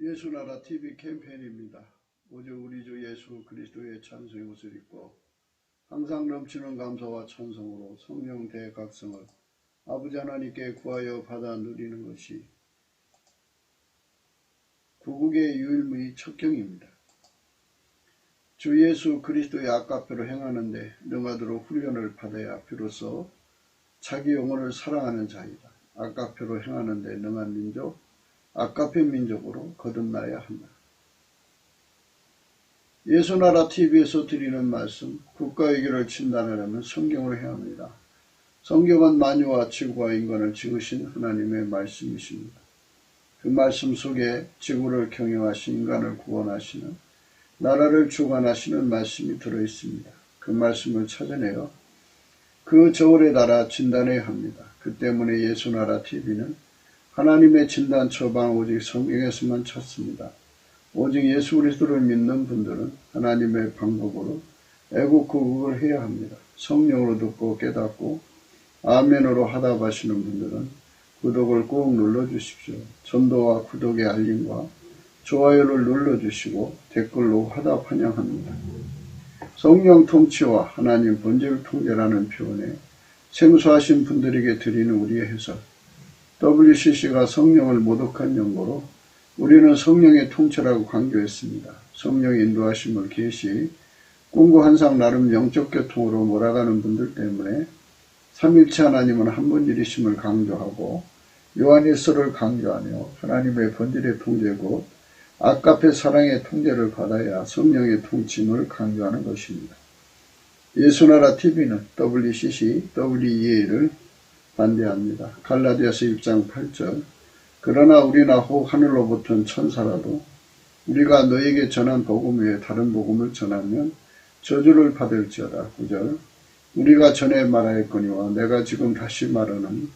예수나라 TV 캠페인입니다. 오직 우리 주 예수 그리스도의 찬송의 옷을 입고 항상 넘치는 감사와 찬송으로 성령 대각성을 아버지 하나님께 구하여 받아 누리는 것이 구국의 유일무이 첩경입니다. 주 예수 그리스도의 아까페로 행하는데 능하도록 훈련을 받아야 비로소 자기 영혼을 사랑하는 자이다. 아까페로 행하는데 능한 민족, 아까페 민족으로 거듭나야 한다. 예수나라 TV에서 드리는 말씀, 국가의 길을 진단하려면 성경을 해야 합니다. 성경은 만유와 지구와 인간을 지으신 하나님의 말씀이십니다. 그 말씀 속에 지구를 경영하신 인간을 구원하시는, 나라를 주관하시는 말씀이 들어있습니다. 그 말씀을 찾아내어 그 저울에 달아 진단해야 합니다. 그 때문에 예수나라 TV는 하나님의 진단 처방 오직 성경에서만 찾습니다. 오직 예수 그리스도를 믿는 분들은 하나님의 방법으로 애국구국을 해야 합니다. 성령으로 듣고 깨닫고 아멘으로 화답하시는 분들은 구독을 꼭 눌러주십시오. 전도와 구독의 알림과 좋아요를 눌러주시고 댓글로 화답 환영합니다. 성령 통치와 하나님 본질 통제라는 표현에 생소하신 분들에게 드리는 우리의 해석, WCC가 성령을 모독한 연고로 우리는 성령의 통치라고 강조했습니다. 성령의 인도하심을 계시, 꿈과 환상 나름 영적 교통으로 몰아가는 분들 때문에 삼일체 하나님은 한 분일이심을 강조하고 요한일서를 강조하며 하나님의 본질의 통제 곧 아까페 사랑의 통제를 받아야 성령의 통치임을 강조하는 것입니다. 예수나라 TV는 WCC, WEA를 반대합니다. 갈라디아서 1장 8절 그러나 우리나 혹 하늘로부터는 천사라도 우리가 너에게 전한 복음 외에 다른 복음을 전하면 저주를 받을지어다. 9절 우리가 전에 말하였거니와 내가 지금 다시 말하노니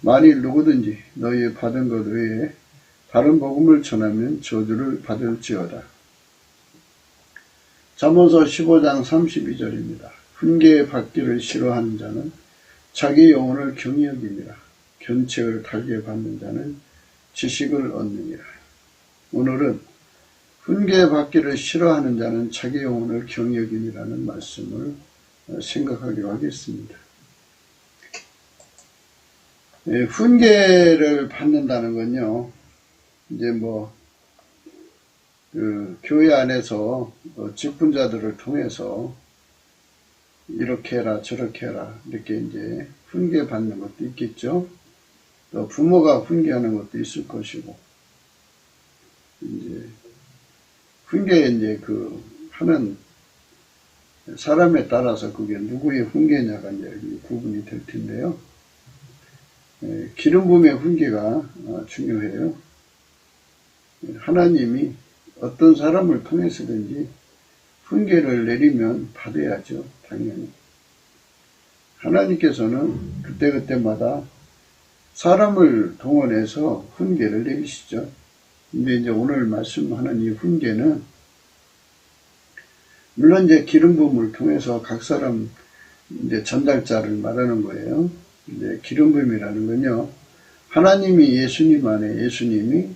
만일 누구든지 너희 받은 것 외에 다른 복음을 전하면 저주를 받을지어다. 잠언서 15장 32절입니다. 훈계 받기를 싫어하는 자는 자기 영혼을 경히 여기니라. 견책을 달게 받는 자는 지식을 얻느니라. 오늘은 훈계 받기를 싫어하는 자는 자기 영혼을 경히 여기니라는 말씀을 생각하기로 하겠습니다. 훈계를 받는다는 건요, 이제 교회 안에서 직분자들을 통해서 이렇게 해라 저렇게 해라 이렇게 이제 훈계 받는 것도 있겠죠. 또 부모가 훈계하는 것도 있을 것이고 이제 훈계 이제 하는 사람에 따라서 그게 누구의 훈계냐가 이제 구분이 될 텐데요. 기름 부음의 훈계가 중요해요. 하나님이 어떤 사람을 통해서든지 훈계를 내리면 받아야죠. 당연히. 하나님께서는 그때그때마다 사람을 동원해서 훈계를 내리시죠. 근데 이제 오늘 말씀하는 이 훈계는 물론 이제 기름 부음을 통해서 각 사람 이제 전달자를 말하는 거예요. 이제 기름 부음이라는 건요. 하나님이 예수님 안에 예수님이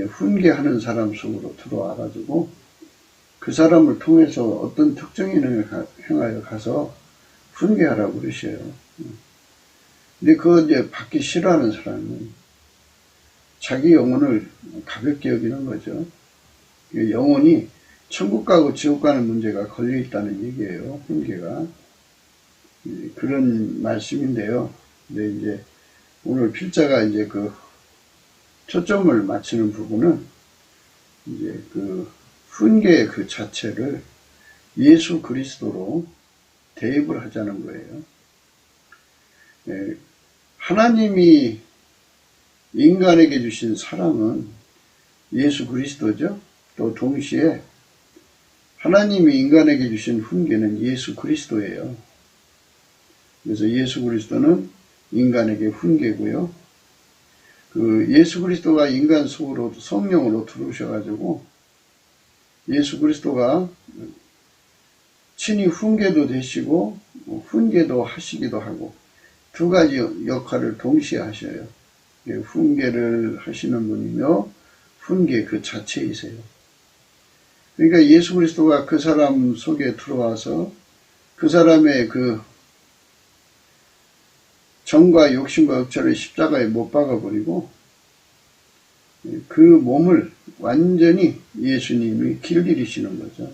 훈계하는 사람 속으로 들어와가지고 그 사람을 통해서 어떤 특정인 행을 행하여 가서 훈계하라고 그러셔요. 근데 그거 이제 받기 싫어하는 사람은 자기 영혼을 가볍게 여기는 거죠. 영혼이 천국 가고 지옥 가는 문제가 걸려 있다는 얘기예요. 훈계가. 그런 말씀인데요. 근데 이제 오늘 필자가 이제 초점을 맞추는 부분은 이제 훈계 그 자체를 예수 그리스도로 대입을 하자는 거예요. 하나님이 인간에게 주신 사랑은 예수 그리스도죠. 또 동시에 하나님이 인간에게 주신 훈계는 예수 그리스도예요. 그래서 예수 그리스도는 인간에게 훈계고요. 예수 그리스도가 인간 속으로 성령으로 들어오셔가지고 예수 그리스도가 친히 훈계도 되시고 훈계도 하시기도 하고 두 가지 역할을 동시에 하셔요. 훈계를 하시는 분이며 훈계 그 자체이세요. 그러니까 예수 그리스도가 그 사람 속에 들어와서 그 사람의 그 정과 욕심과 억제를 십자가에 못 박아버리고 그 몸을 완전히 예수님이 길들이시는 거죠.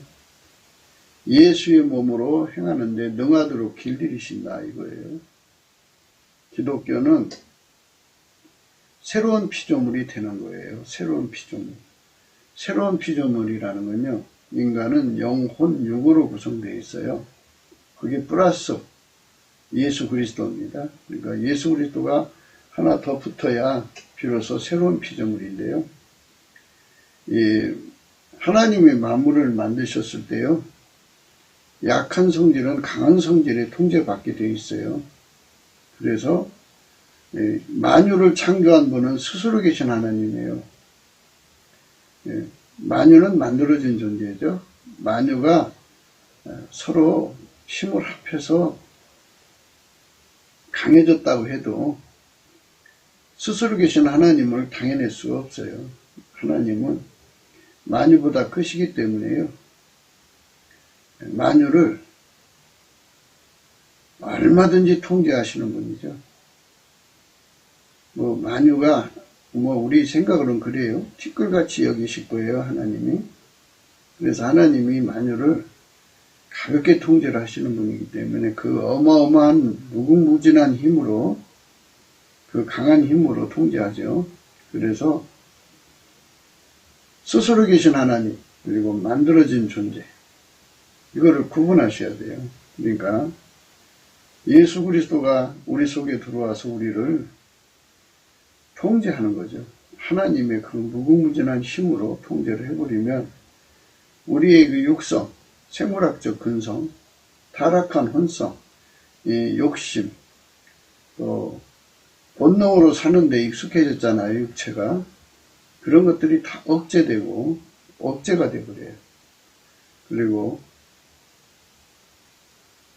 예수의 몸으로 행하는데 능하도록 길들이신다 이거예요. 기독교는 새로운 피조물이 되는 거예요. 새로운 피조물. 새로운 피조물이라는 건요. 인간은 영혼, 육으로 구성되어 있어요. 그게 플러스 예수 그리스도입니다. 그러니까 예수 그리스도가 하나 더 붙어야 비로소 새로운 피조물인데요. 하나님이 만물을 만드셨을 때요. 약한 성질은 강한 성질에 통제받게 되어 있어요. 그래서 만유를 창조한 분은 스스로 계신 하나님이에요. 만유는 만들어진 존재죠. 만유가 서로 힘을 합해서 강해졌다고 해도 스스로 계신 하나님을 당해낼 수가 없어요. 하나님은 만유보다 크시기 때문에요. 만유를 얼마든지 통제하시는 분이죠. 만유가 우리 생각으로는 그래요. 티끌같이 여기실 거예요, 하나님이. 그래서 하나님이 만유를 가볍게 통제를 하시는 분이기 때문에 그 어마어마한 무궁무진한 힘으로 그 강한 힘으로 통제하죠. 그래서 스스로 계신 하나님 그리고 만들어진 존재 이거를 구분하셔야 돼요. 그러니까 예수 그리스도가 우리 속에 들어와서 우리를 통제하는 거죠. 하나님의 그 무궁무진한 힘으로 통제를 해버리면 우리의 그 육성, 생물학적 근성, 타락한 혼성, 욕심, 또 본능으로 사는데 익숙해졌잖아요. 육체가. 그런 것들이 다 억제되고 억제가 되어버려요. 그리고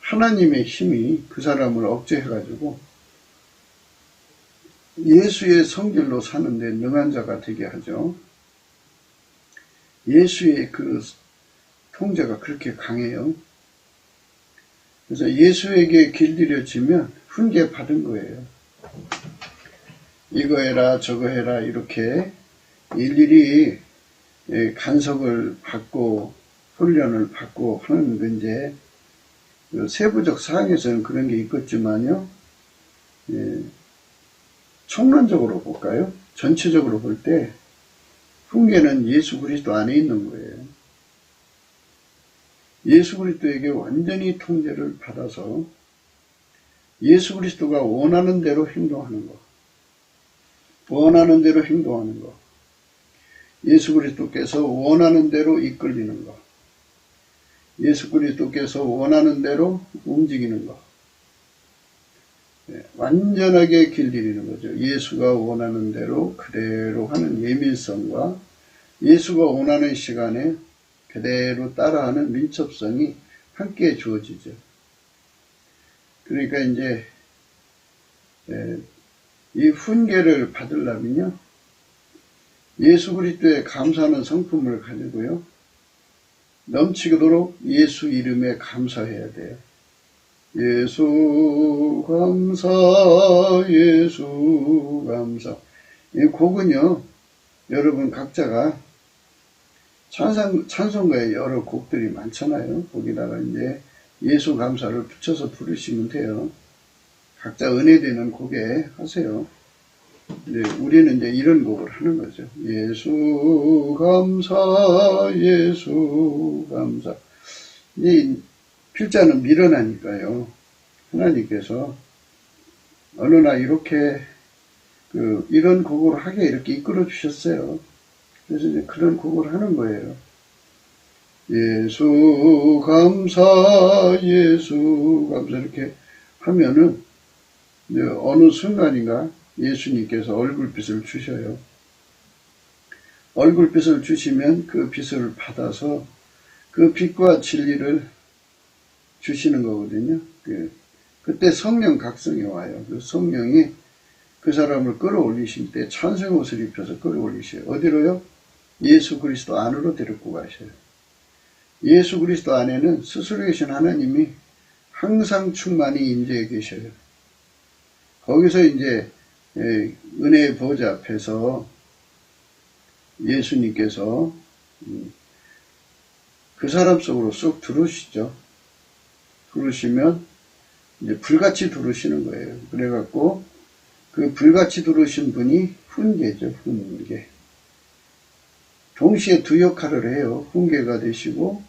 하나님의 힘이 그 사람을 억제해가지고 예수의 성질로 사는데 능한 자가 되게 하죠. 예수의 그 통제가 그렇게 강해요. 그래서 예수에게 길들여지면 훈계 받은 거예요. 이거 해라 저거 해라 이렇게 일일이 간섭을 받고 훈련을 받고 하는 건데 세부적 사항에서는 그런 게 있겠지만요. 총론적으로 볼까요? 전체적으로 볼 때 훈계는 예수 그리스도 안에 있는 거예요. 예수 그리스도에게 완전히 통제를 받아서 예수 그리스도가 원하는 대로 행동하는 것. 원하는 대로 행동하는 것. 예수 그리스도께서 원하는 대로 이끌리는 것. 예수 그리스도께서 원하는 대로 움직이는 것. 완전하게 길들이는 거죠. 예수가 원하는 대로 그대로 하는 예민성과 예수가 원하는 시간에 그대로 따라하는 민첩성이 함께 주어지죠. 그러니까 이제 이 훈계를 받으려면요. 예수 그리스도에 감사하는 성품을 가지고요. 넘치도록 예수 이름에 감사해야 돼요. 예수 감사 예수 감사. 이 곡은요. 여러분 각자가 찬송가에 여러 곡들이 많잖아요. 거기다가 이제 예수 감사를 붙여서 부르시면 돼요. 각자 은혜되는 곡에 하세요. 이제 우리는 이제 이런 곡을 하는 거죠. 예수 감사, 예수 감사. 이 필자는 밀어나니까요. 하나님께서 어느 날 이렇게 이런 곡을 하게 이렇게 이끌어 주셨어요. 그래서 이제 그런 곡을 하는 거예요. 예수 감사, 예수 감사 이렇게 하면은 이제 어느 순간인가 예수님께서 얼굴빛을 주셔요. 얼굴빛을 주시면 그 빛을 받아서 그 빛과 진리를 주시는 거거든요. 그때 성령 각성이 와요. 그 성령이 그 사람을 끌어올리실 때 찬송 옷을 입혀서 끌어올리셔요. 어디로요? 예수 그리스도 안으로 데리고 가셔요. 예수 그리스도 안에는 스스로 계신 하나님이 항상 충만히 임재해 계셔요. 거기서 이제 은혜의 보좌 앞에서 예수님께서 그 사람 속으로 쏙 들어오시죠. 들어오시면 이제 불같이 들어오시는 거예요. 그래갖고 그 불같이 들어오신 분이 훈계죠. 훈계. 동시에 두 역할을 해요. 훈계가 되시고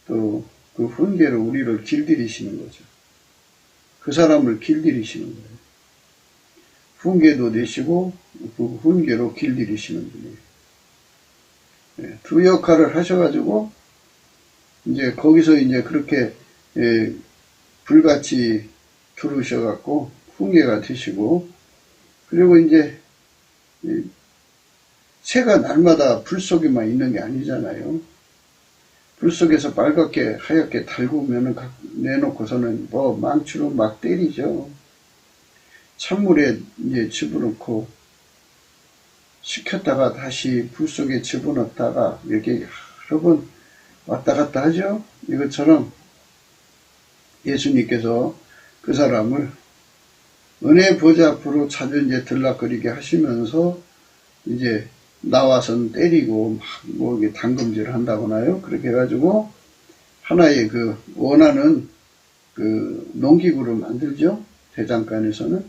또 그 훈계로 우리를 길들이시는 거죠. 그 사람을 길들이시는 거예요. 훈계도 되시고 그 훈계로 길들이시는 분이에요. 두 역할을 하셔가지고 이제 거기서 이제 그렇게 불같이 들어오셔갖고 훈계가 되시고, 그리고 이제 새가 날마다 불 속에만 있는 게 아니잖아요. 불 속에서 빨갛게 하얗게 달구면은 내놓고서는 뭐 망치로 막 때리죠. 찬물에 이제 집어넣고 식혔다가 다시 불 속에 집어넣다가 이렇게 여러 번 왔다 갔다 하죠. 이것처럼 예수님께서 그 사람을 은혜 보좌 앞으로 자주 이제 들락거리게 하시면서 이제 나와서는 때리고 막 뭐 이게 당금질을 한다거나요. 그렇게 해가지고 하나의 그 원하는 그 농기구를 만들죠. 대장간에서는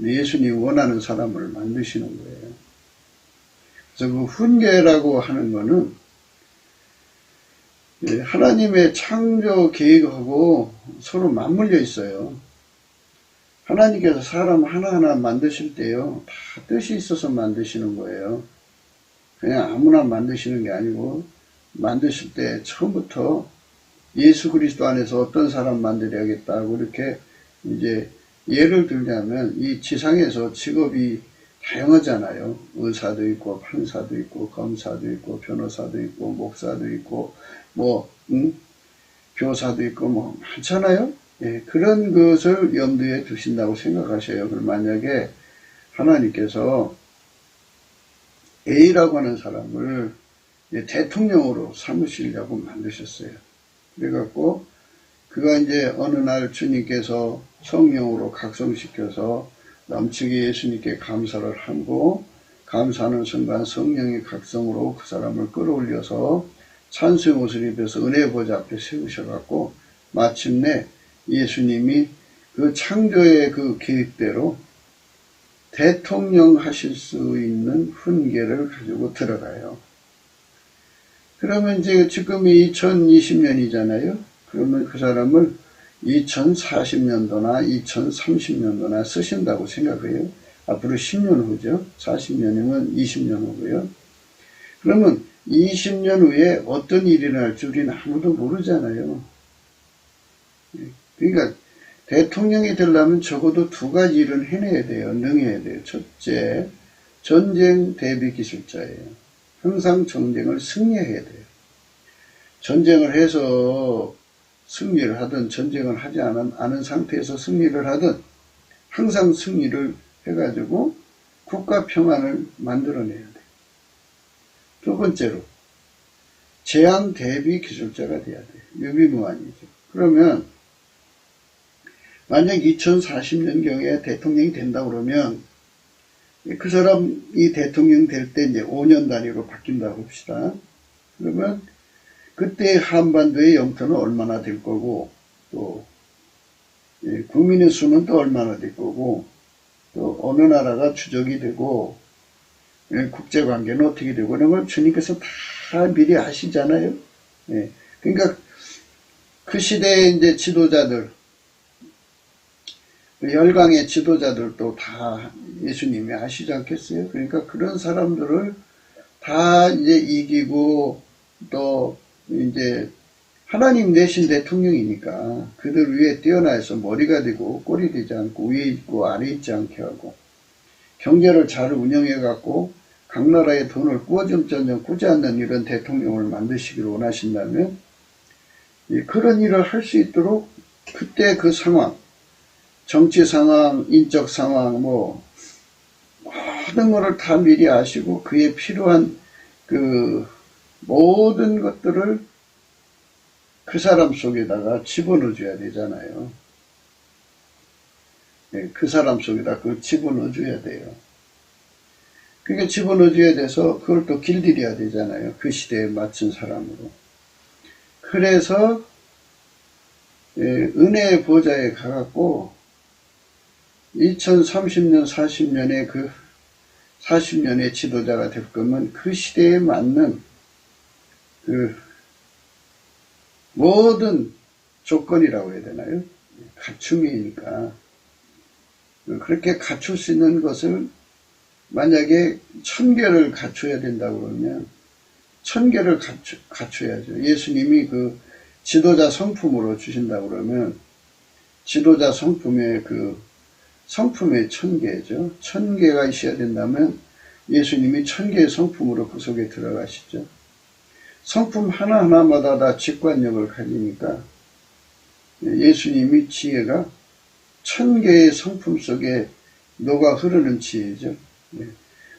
예수님이 원하는 사람을 만드시는 거예요. 그래서 그 훈계라고 하는 거는 하나님의 창조 계획하고 서로 맞물려 있어요. 하나님께서 사람 하나하나 만드실 때요, 다 뜻이 있어서 만드시는 거예요. 그냥 아무나 만드시는 게 아니고, 만드실 때 처음부터 예수 그리스도 안에서 어떤 사람 만들어야겠다고 이렇게 이제 예를 들자면, 이 지상에서 직업이 다양하잖아요. 의사도 있고, 판사도 있고, 검사도 있고, 변호사도 있고, 목사도 있고, 교사도 있고, 뭐, 많잖아요? 예, 그런 것을 염두에 두신다고 생각하셔요. 그럼 만약에 하나님께서 A라고 하는 사람을 대통령으로 삼으시려고 만드셨어요. 그래갖고, 그가 이제 어느 날 주님께서 성령으로 각성시켜서 넘치게 예수님께 감사를 하고, 감사하는 순간 성령의 각성으로 그 사람을 끌어올려서 찬수의 옷을 입혀서 은혜 보좌 앞에 세우셔갖고, 마침내 예수님이 그 창조의 그 계획대로 대통령 하실 수 있는 훈계를 가지고 들어가요. 그러면 이제 지금이 2020년이잖아요. 그러면 그 사람을 2040년도나 2030년도나 쓰신다고 생각해요. 앞으로 10년 후죠. 40년이면 20년 후고요. 그러면 20년 후에 어떤 일이 날 줄은 아무도 모르잖아요. 그러니까 대통령이 되려면 적어도 두 가지 일을 해내야 돼요. 능해야 돼요. 첫째, 전쟁 대비 기술자예요. 항상 전쟁을 승리해야 돼요. 전쟁을 해서 승리를 하든 전쟁을 하지 않은 상태에서 승리를 하든 항상 승리를 해가지고 국가 평안을 만들어내야 돼요. 두 번째로, 재앙 대비 기술자가 돼야 돼요. 유비무환이죠. 그러면 만약 2040년경에 대통령이 된다 그러면 그 사람이 대통령 될 때 이제 5년 단위로 바뀐다고 합시다. 그러면 그때 한반도의 영토는 얼마나 될 거고, 또 국민의 수는 또 얼마나 될 거고, 또 어느 나라가 주적이 되고, 국제관계는 어떻게 되고, 이런 걸 주님께서 다 미리 아시잖아요. 그러니까 그 시대의 이제 지도자들, 열강의 지도자들도 다 예수님이 아시지 않겠어요? 그러니까 그런 사람들을 다 이제 이기고, 또 이제 하나님 내신 대통령이니까 그들 위에 뛰어나서 머리가 되고 꼴이 되지 않고 위에 있고 아래 있지 않게 하고, 경제를 잘 운영해 갖고 각 나라의 돈을 꾸어점점점 꾸지 않는 이런 대통령을 만드시기를 원하신다면, 그런 일을 할 수 있도록 그때 그 상황, 정치 상황, 인적 상황, 모든 것을 다 미리 아시고 그에 필요한 그 모든 것들을 그 사람 속에다가 집어넣어줘야 되잖아요. 네, 그 사람 속에다 그걸 집어넣어줘야 돼요. 그게 집어넣어줘야 돼서 그걸 또 길들여야 되잖아요. 그 시대에 맞춘 사람으로. 그래서 은혜의 보좌에 가갖고 2030년, 40년에 그 40년의 지도자가 될 거면 그 시대에 맞는 그 모든 조건이라고 해야 되나요? 갖춤이니까. 그렇게 갖출 수 있는 것을 만약에 1000개를 갖춰야 된다고 그러면 1000개를 갖춰야죠. 예수님이 그 지도자 성품으로 주신다고 그러면 지도자 성품의 그 성품의 1000개죠. 1000개가 있어야 된다면 예수님이 1000개의 성품으로 그 속에 들어가시죠. 성품 하나하나마다 다 직관력을 가지니까 예수님이 지혜가 1000개의 성품 속에 녹아 흐르는 지혜죠.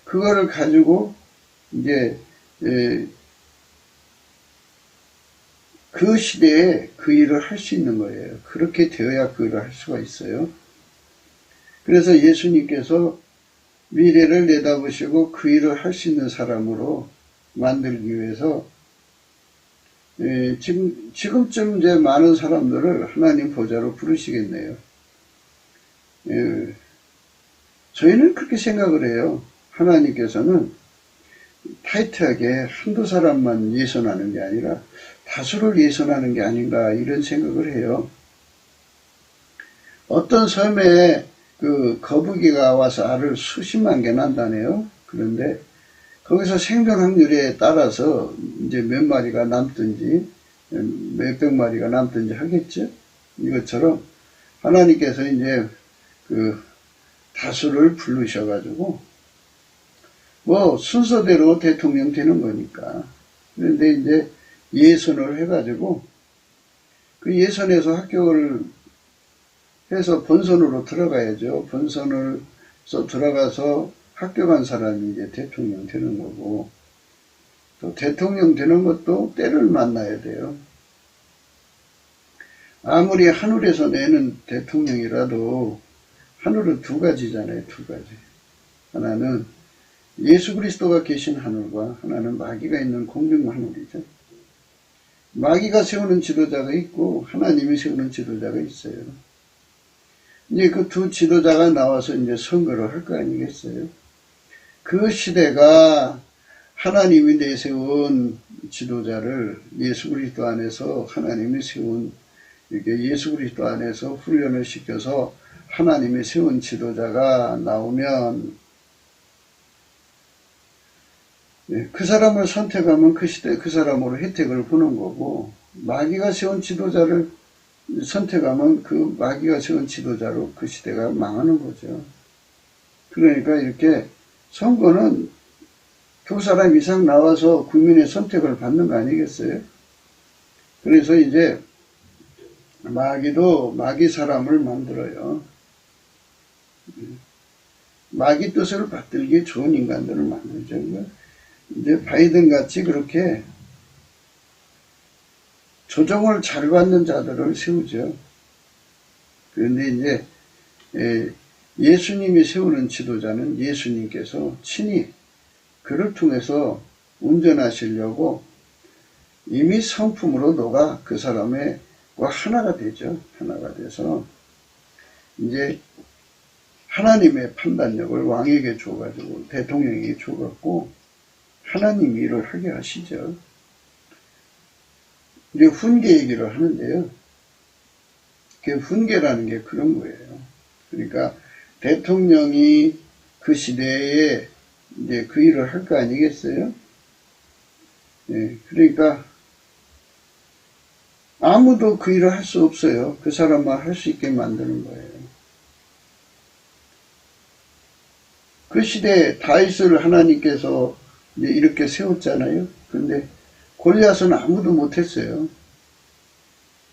그거를 가지고 이제 그 시대에 그 일을 할 수 있는 거예요. 그렇게 되어야 그 일을 할 수가 있어요. 그래서 예수님께서 미래를 내다보시고 그 일을 할 수 있는 사람으로 만들기 위해서 지금쯤 이제 많은 사람들을 하나님 보좌로 부르시겠네요. 저희는 그렇게 생각을 해요. 하나님께서는 타이트하게 한두 사람만 예선하는 게 아니라 다수를 예선하는 게 아닌가 이런 생각을 해요. 어떤 섬에 그 거북이가 와서 알을 수십만 개 난다네요. 그런데 거기서 생존 확률에 따라서 이제 몇 마리가 남든지 몇백 마리가 남든지 하겠죠. 이것처럼 하나님께서 이제 그 다수를 부르셔가지고 뭐 순서대로 대통령 되는 거니까. 그런데 이제 예선을 해가지고 그 예선에서 합격을 해서 본선으로 들어가야죠. 본선을 들어가서 합격한 사람이 이제 대통령 되는 거고, 또 대통령 되는 것도 때를 만나야 돼요. 아무리 하늘에서 내는 대통령이라도 하늘은 두 가지잖아요. 두 가지. 하나는 예수 그리스도가 계신 하늘과 하나는 마귀가 있는 공중 하늘이죠. 마귀가 세우는 지도자가 있고 하나님이 세우는 지도자가 있어요. 이제 그 두 지도자가 나와서 이제 선거를 할 거 아니겠어요? 그 시대가 하나님이 내세운 지도자를 예수 그리스도 안에서 하나님이 세운 이렇게 예수 그리스도 안에서 훈련을 시켜서 하나님이 세운 지도자가 나오면 그 사람을 선택하면 그 시대 그 사람으로 혜택을 보는 거고, 마귀가 세운 지도자를 선택하면 그 마귀가 세운 지도자로 그 시대가 망하는 거죠. 그러니까 이렇게 선거는 두 사람 이상 나와서 국민의 선택을 받는 거 아니겠어요? 그래서 이제 마귀도 마귀 사람을 만들어요. 마귀 뜻을 받들기 좋은 인간들을 만들죠. 이제 바이든 같이 그렇게 조정을 잘 받는 자들을 세우죠. 그런데 이제 예수님이 세우는 지도자는 예수님께서 친히 그를 통해서 운전하시려고 이미 성품으로 녹아 그 사람의 하나가 되죠. 하나가 돼서 이제 하나님의 판단력을 왕에게 줘가지고 대통령에게 줘갖고 하나님 일을 하게 하시죠. 이제 훈계 얘기를 하는데요. 그 훈계라는 게 그런 거예요. 그러니까 대통령이 그 시대에 이제 그 일을 할 거 아니겠어요? 예, 그러니까 아무도 그 일을 할 수 없어요. 그 사람만 할 수 있게 만드는 거예요. 그 시대에 다윗을 하나님께서 이제 이렇게 세웠잖아요. 근데 골리앗은 아무도 못했어요.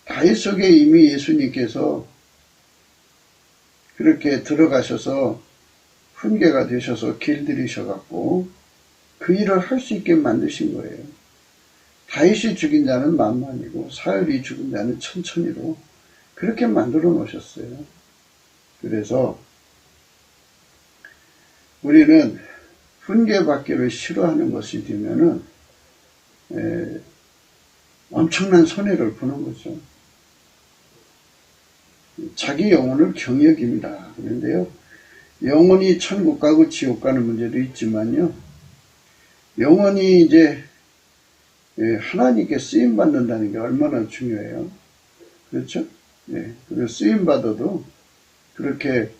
다윗 속에 이미 예수님께서 그렇게 들어가셔서 훈계가 되셔서 길들이셔갖고 그 일을 할 수 있게 만드신 거예요. 다윗이 죽인 자는 만만이고 사울이 죽인 자는 천천히로 그렇게 만들어 놓으셨어요. 그래서 우리는 훈계받기를 싫어하는 것이 되면은 엄청난 손해를 보는 거죠. 자기 영혼을 경역입니다. 그런데요, 영혼이 천국 가고 지옥 가는 문제도 있지만요, 영혼이 이제 하나님께 쓰임 받는다는 게 얼마나 중요해요. 그렇죠? 그리고 쓰임 받아도 그렇게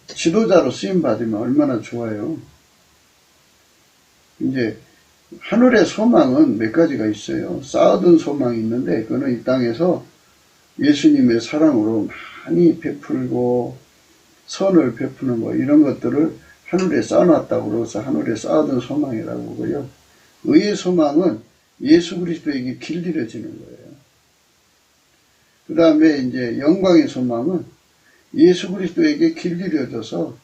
지도자로 쓰임 받으면 얼마나 좋아요. 이제 하늘의 소망은 몇 가지가 있어요. 쌓아둔 소망이 있는데 그거는 이 땅에서 예수님의 사랑으로 많이 베풀고 선을 베푸는 거 이런 것들을 하늘에 쌓아놨다고 그래서 하늘에 쌓아둔 소망이라고 하고요. 의의 소망은 예수 그리스도에게 길들여지는 거예요. 그 다음에 이제 영광의 소망은 예수 그리스도에게 길들여져서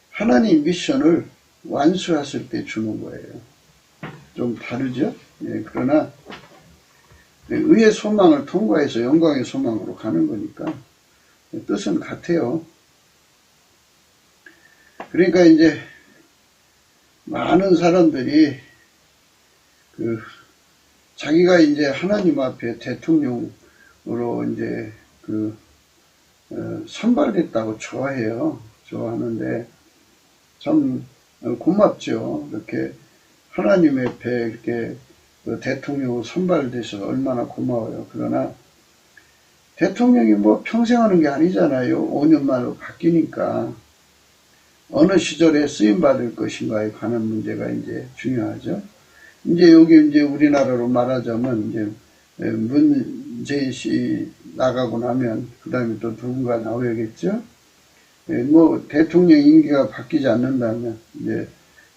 하나님 미션을 완수했을 때 주는 거예요. 좀 다르죠? 그러나 의의 소망을 통과해서 영광의 소망으로 가는 거니까 뜻은 같아요. 그러니까 이제 많은 사람들이 자기가 이제 하나님 앞에 대통령으로 이제 선발됐다고 좋아해요. 좋아하는데 참 고맙죠. 이렇게 하나님 앞에 이렇게 대통령으로 선발돼서 얼마나 고마워요. 그러나 대통령이 뭐 평생 하는 게 아니잖아요. 5년 만으로 바뀌니까 어느 시절에 쓰임 받을 것인가에 관한 문제가 이제 중요하죠. 이제 여기 이제 우리나라로 말하자면 이제 문재인 씨 나가고 나면 그 다음에 또 누군가 나오겠죠. 뭐 대통령 임기가 바뀌지 않는다면 이제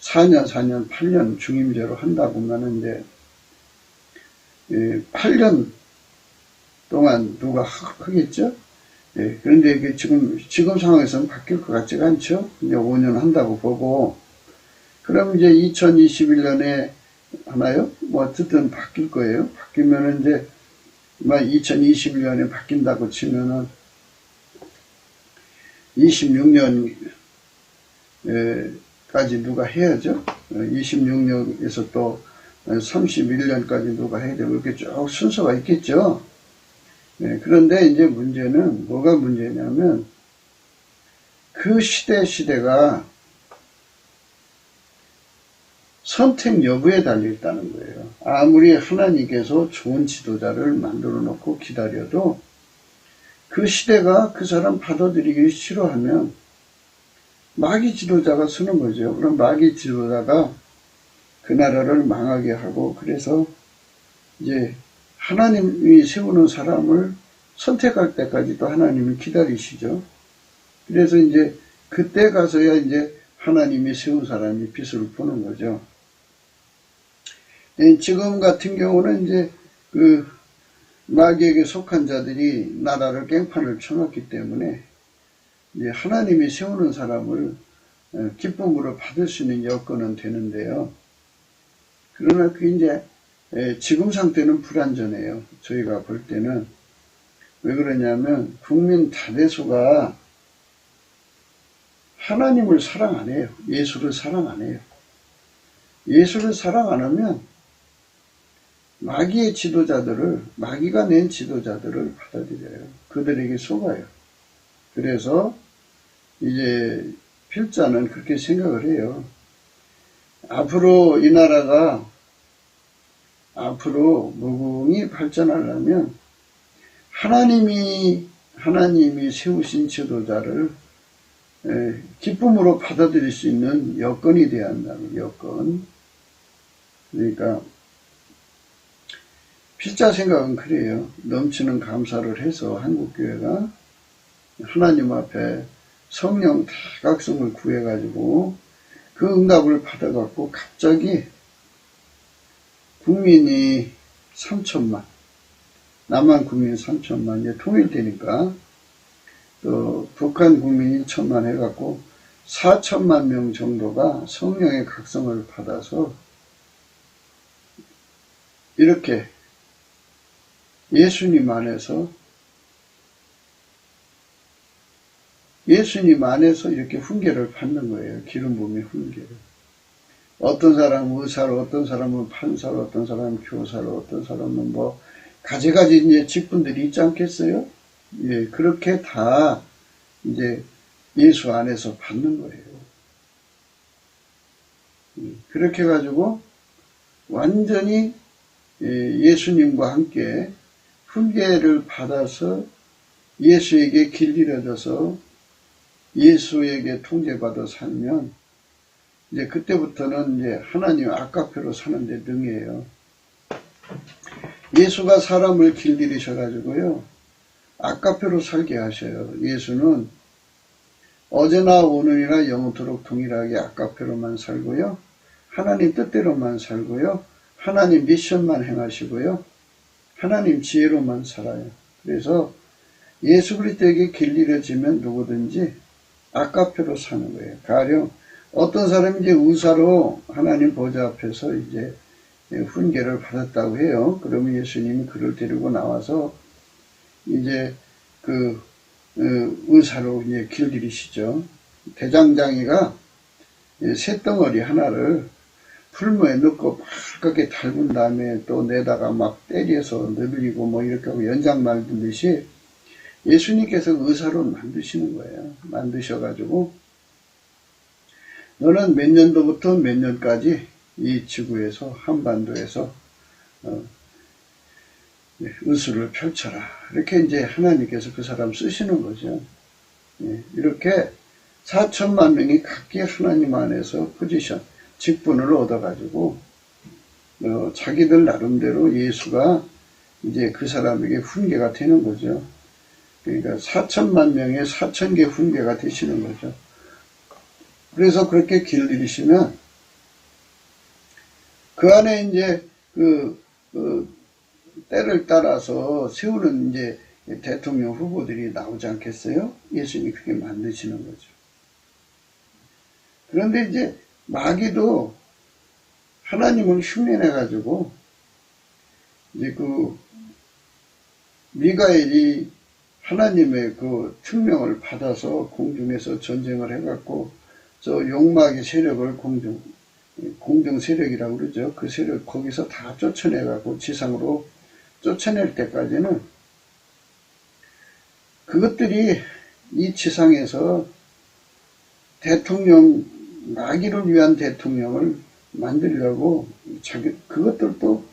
4년, 8년 중임제로 한다고 하면 이제 8년 동안 누가 하겠죠? 그런데 이게 지금 상황에서는 바뀔 것 같지가 않죠? 이제 5년 한다고 보고, 그럼 이제 2021년에 하나요? 뭐 어쨌든 바뀔 거예요. 바뀌면은 이제 2021년에 바뀐다고 치면은 26년까지 누가 해야죠? 26년에서 또 31년까지 누가 해야 되고 이렇게 쭉 순서가 있겠죠? 그런데 이제 문제는 뭐가 문제냐면 그 시대가 선택 여부에 달려있다는 거예요. 아무리 하나님께서 좋은 지도자를 만들어 놓고 기다려도 그 시대가 그 사람 받아들이기 싫어하면 마귀 지도자가 서는 거죠. 그럼 마귀 지도자가 그 나라를 망하게 하고, 그래서 이제 하나님이 세우는 사람을 선택할 때까지도 하나님이 기다리시죠. 그래서 이제 그때 가서야 이제 하나님이 세운 사람이 빛을 보는 거죠. 지금 같은 경우는 이제 마귀에게 속한 자들이 나라를 깽판을 쳐놨기 때문에 이제 하나님이 세우는 사람을 기쁨으로 받을 수 있는 여건은 되는데요. 그러나 그 이제 지금 상태는 불완전해요. 저희가 볼 때는. 왜 그러냐면 국민 다대수가 하나님을 사랑 안 해요. 예수를 사랑 안 해요. 예수를 사랑 안 하면 마귀의 지도자들을, 마귀가 낸 지도자들을 받아들여요. 그들에게 속아요. 그래서 이제 필자는 그렇게 생각을 해요. 앞으로 이 나라가 앞으로 무궁히 발전하려면 하나님이 세우신 지도자를 기쁨으로 받아들일 수 있는 여건이 되어야 한다는 여건. 그러니까 필자 생각은 그래요. 넘치는 감사를 해서 한국교회가 하나님 앞에 성령 다각성을 구해가지고 그 응답을 받아갖고 갑자기 국민이 3천만, 남한 국민 3천만 이제 통일되니까 또 북한 국민이 1천만 해갖고 4천만 명 정도가 성령의 각성을 받아서 이렇게 예수님 안에서 이렇게 훈계를 받는 거예요. 기름 부음의 훈계를. 어떤 사람은 의사로, 어떤 사람은 판사로, 어떤 사람은 교사로, 어떤 사람은 뭐 가지가지 이제 직분들이 있지 않겠어요? 예, 그렇게 다 이제 예수 안에서 받는 거예요. 그렇게 해가지고 완전히 예수님과 함께 훈계를 받아서 예수에게 길들여져서 예수에게 통제받아 살면 이제 그때부터는 이제 하나님 아카페로 사는데 능해요. 예수가 사람을 길들이셔가지고요. 아카페로 살게 하셔요. 예수는 어제나 오늘이나 영원토록 동일하게 아카페로만 살고요. 하나님 뜻대로만 살고요. 하나님 미션만 행하시고요. 하나님 지혜로만 살아요. 그래서 예수 그리스도에게 길들여지면 누구든지 아카페로 사는 거예요. 가령 어떤 사람이 이제 의사로 하나님 보좌 앞에서 이제 훈계를 받았다고 해요. 그러면 예수님이 그를 데리고 나와서 이제 그 의사로 이제 길들이시죠. 대장장이가 쇳덩어리 하나를 풀무에 넣고 빨갛게 달군 다음에 또 내다가 막 때려서 늘리고 뭐 이렇게 하고 연장 만들듯이 예수님께서 의사로 만드시는 거예요. 만드셔가지고 너는 몇 년도부터 몇 년까지 이 지구에서 한반도에서 의술을 펼쳐라. 이렇게 이제 하나님께서 그 사람 쓰시는 거죠. 이렇게 4천만 명이 각기 하나님 안에서 포지션, 직분을 얻어가지고 자기들 나름대로 예수가 이제 그 사람에게 훈계가 되는 거죠. 그러니까 4천만 명의 4,000개 훈계가 되시는 거죠. 그래서 그렇게 길들이시면 그 안에 이제 때를 따라서 세우는 이제 대통령 후보들이 나오지 않겠어요? 예수님이 그렇게 만드시는 거죠. 그런데 이제 마귀도 하나님을 흉내내가지고 이제 그 미가엘이 하나님의 그 특명을 받아서 공중에서 전쟁을 해갖고 저 욕마의 세력을 공중 세력이라고 그러죠. 그 세력 거기서 다 쫓아내갖고 지상으로 쫓아낼 때까지는 그것들이 이 지상에서 대통령, 마귀를 위한 대통령을 만들려고 그것들도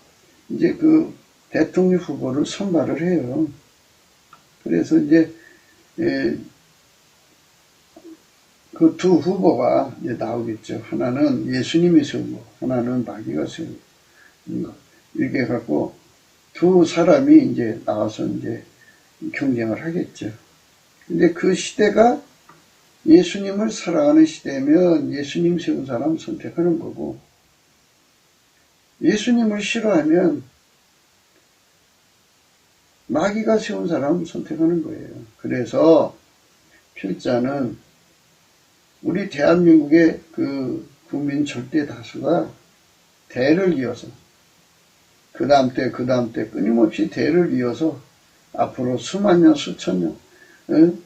이제 그 대통령 후보를 선발을 해요. 그래서 이제 그 두 후보가 이제 나오겠죠. 하나는 예수님이 세우고 하나는 마귀가 세우고 이렇게 해갖고 두 사람이 이제 나와서 이제 경쟁을 하겠죠. 근데 그 시대가 예수님을 사랑하는 시대면 예수님 세운 사람 선택하는 거고, 예수님을 싫어하면 마귀가 세운 사람 선택하는 거예요. 그래서 필자는 우리 대한민국의 그 국민 절대 다수가 대를 이어서 그 다음 때 끊임없이 대를 이어서 앞으로 수만 년 수천 년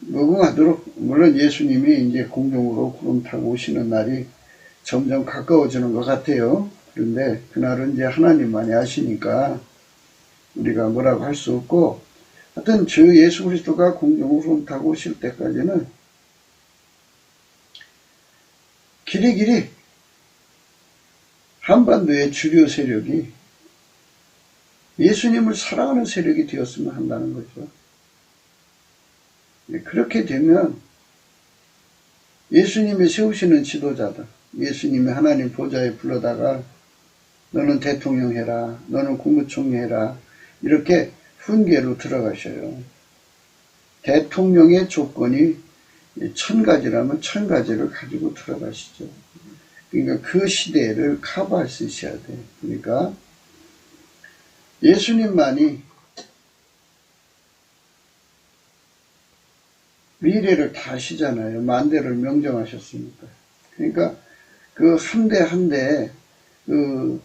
무궁하도록, 물론 예수님이 이제 공중으로 구름 타고 오시는 날이 점점 가까워지는 것 같아요. 그런데 그날은 이제 하나님만이 아시니까 우리가 뭐라고 할 수 없고, 하여튼 주 예수 그리스도가 공중으로 구름 타고 오실 때까지는 길이길이 한반도의 주류 세력이 예수님을 사랑하는 세력이 되었으면 한다는 거죠. 그렇게 되면 예수님이 세우시는 지도자다, 예수님이 하나님 보좌에 불러다가 너는 대통령 해라, 너는 국무총리 해라, 이렇게 훈계로 들어가셔요. 대통령의 조건이 1000가지라면 1000가지를 가지고 들어가시죠. 그러니까 그 시대를 커버할 수 있어야 돼요. 그러니까 미래를 다 아시잖아요. 만대를 명정하셨으니까. 그러니까 그 한 대 한 대 그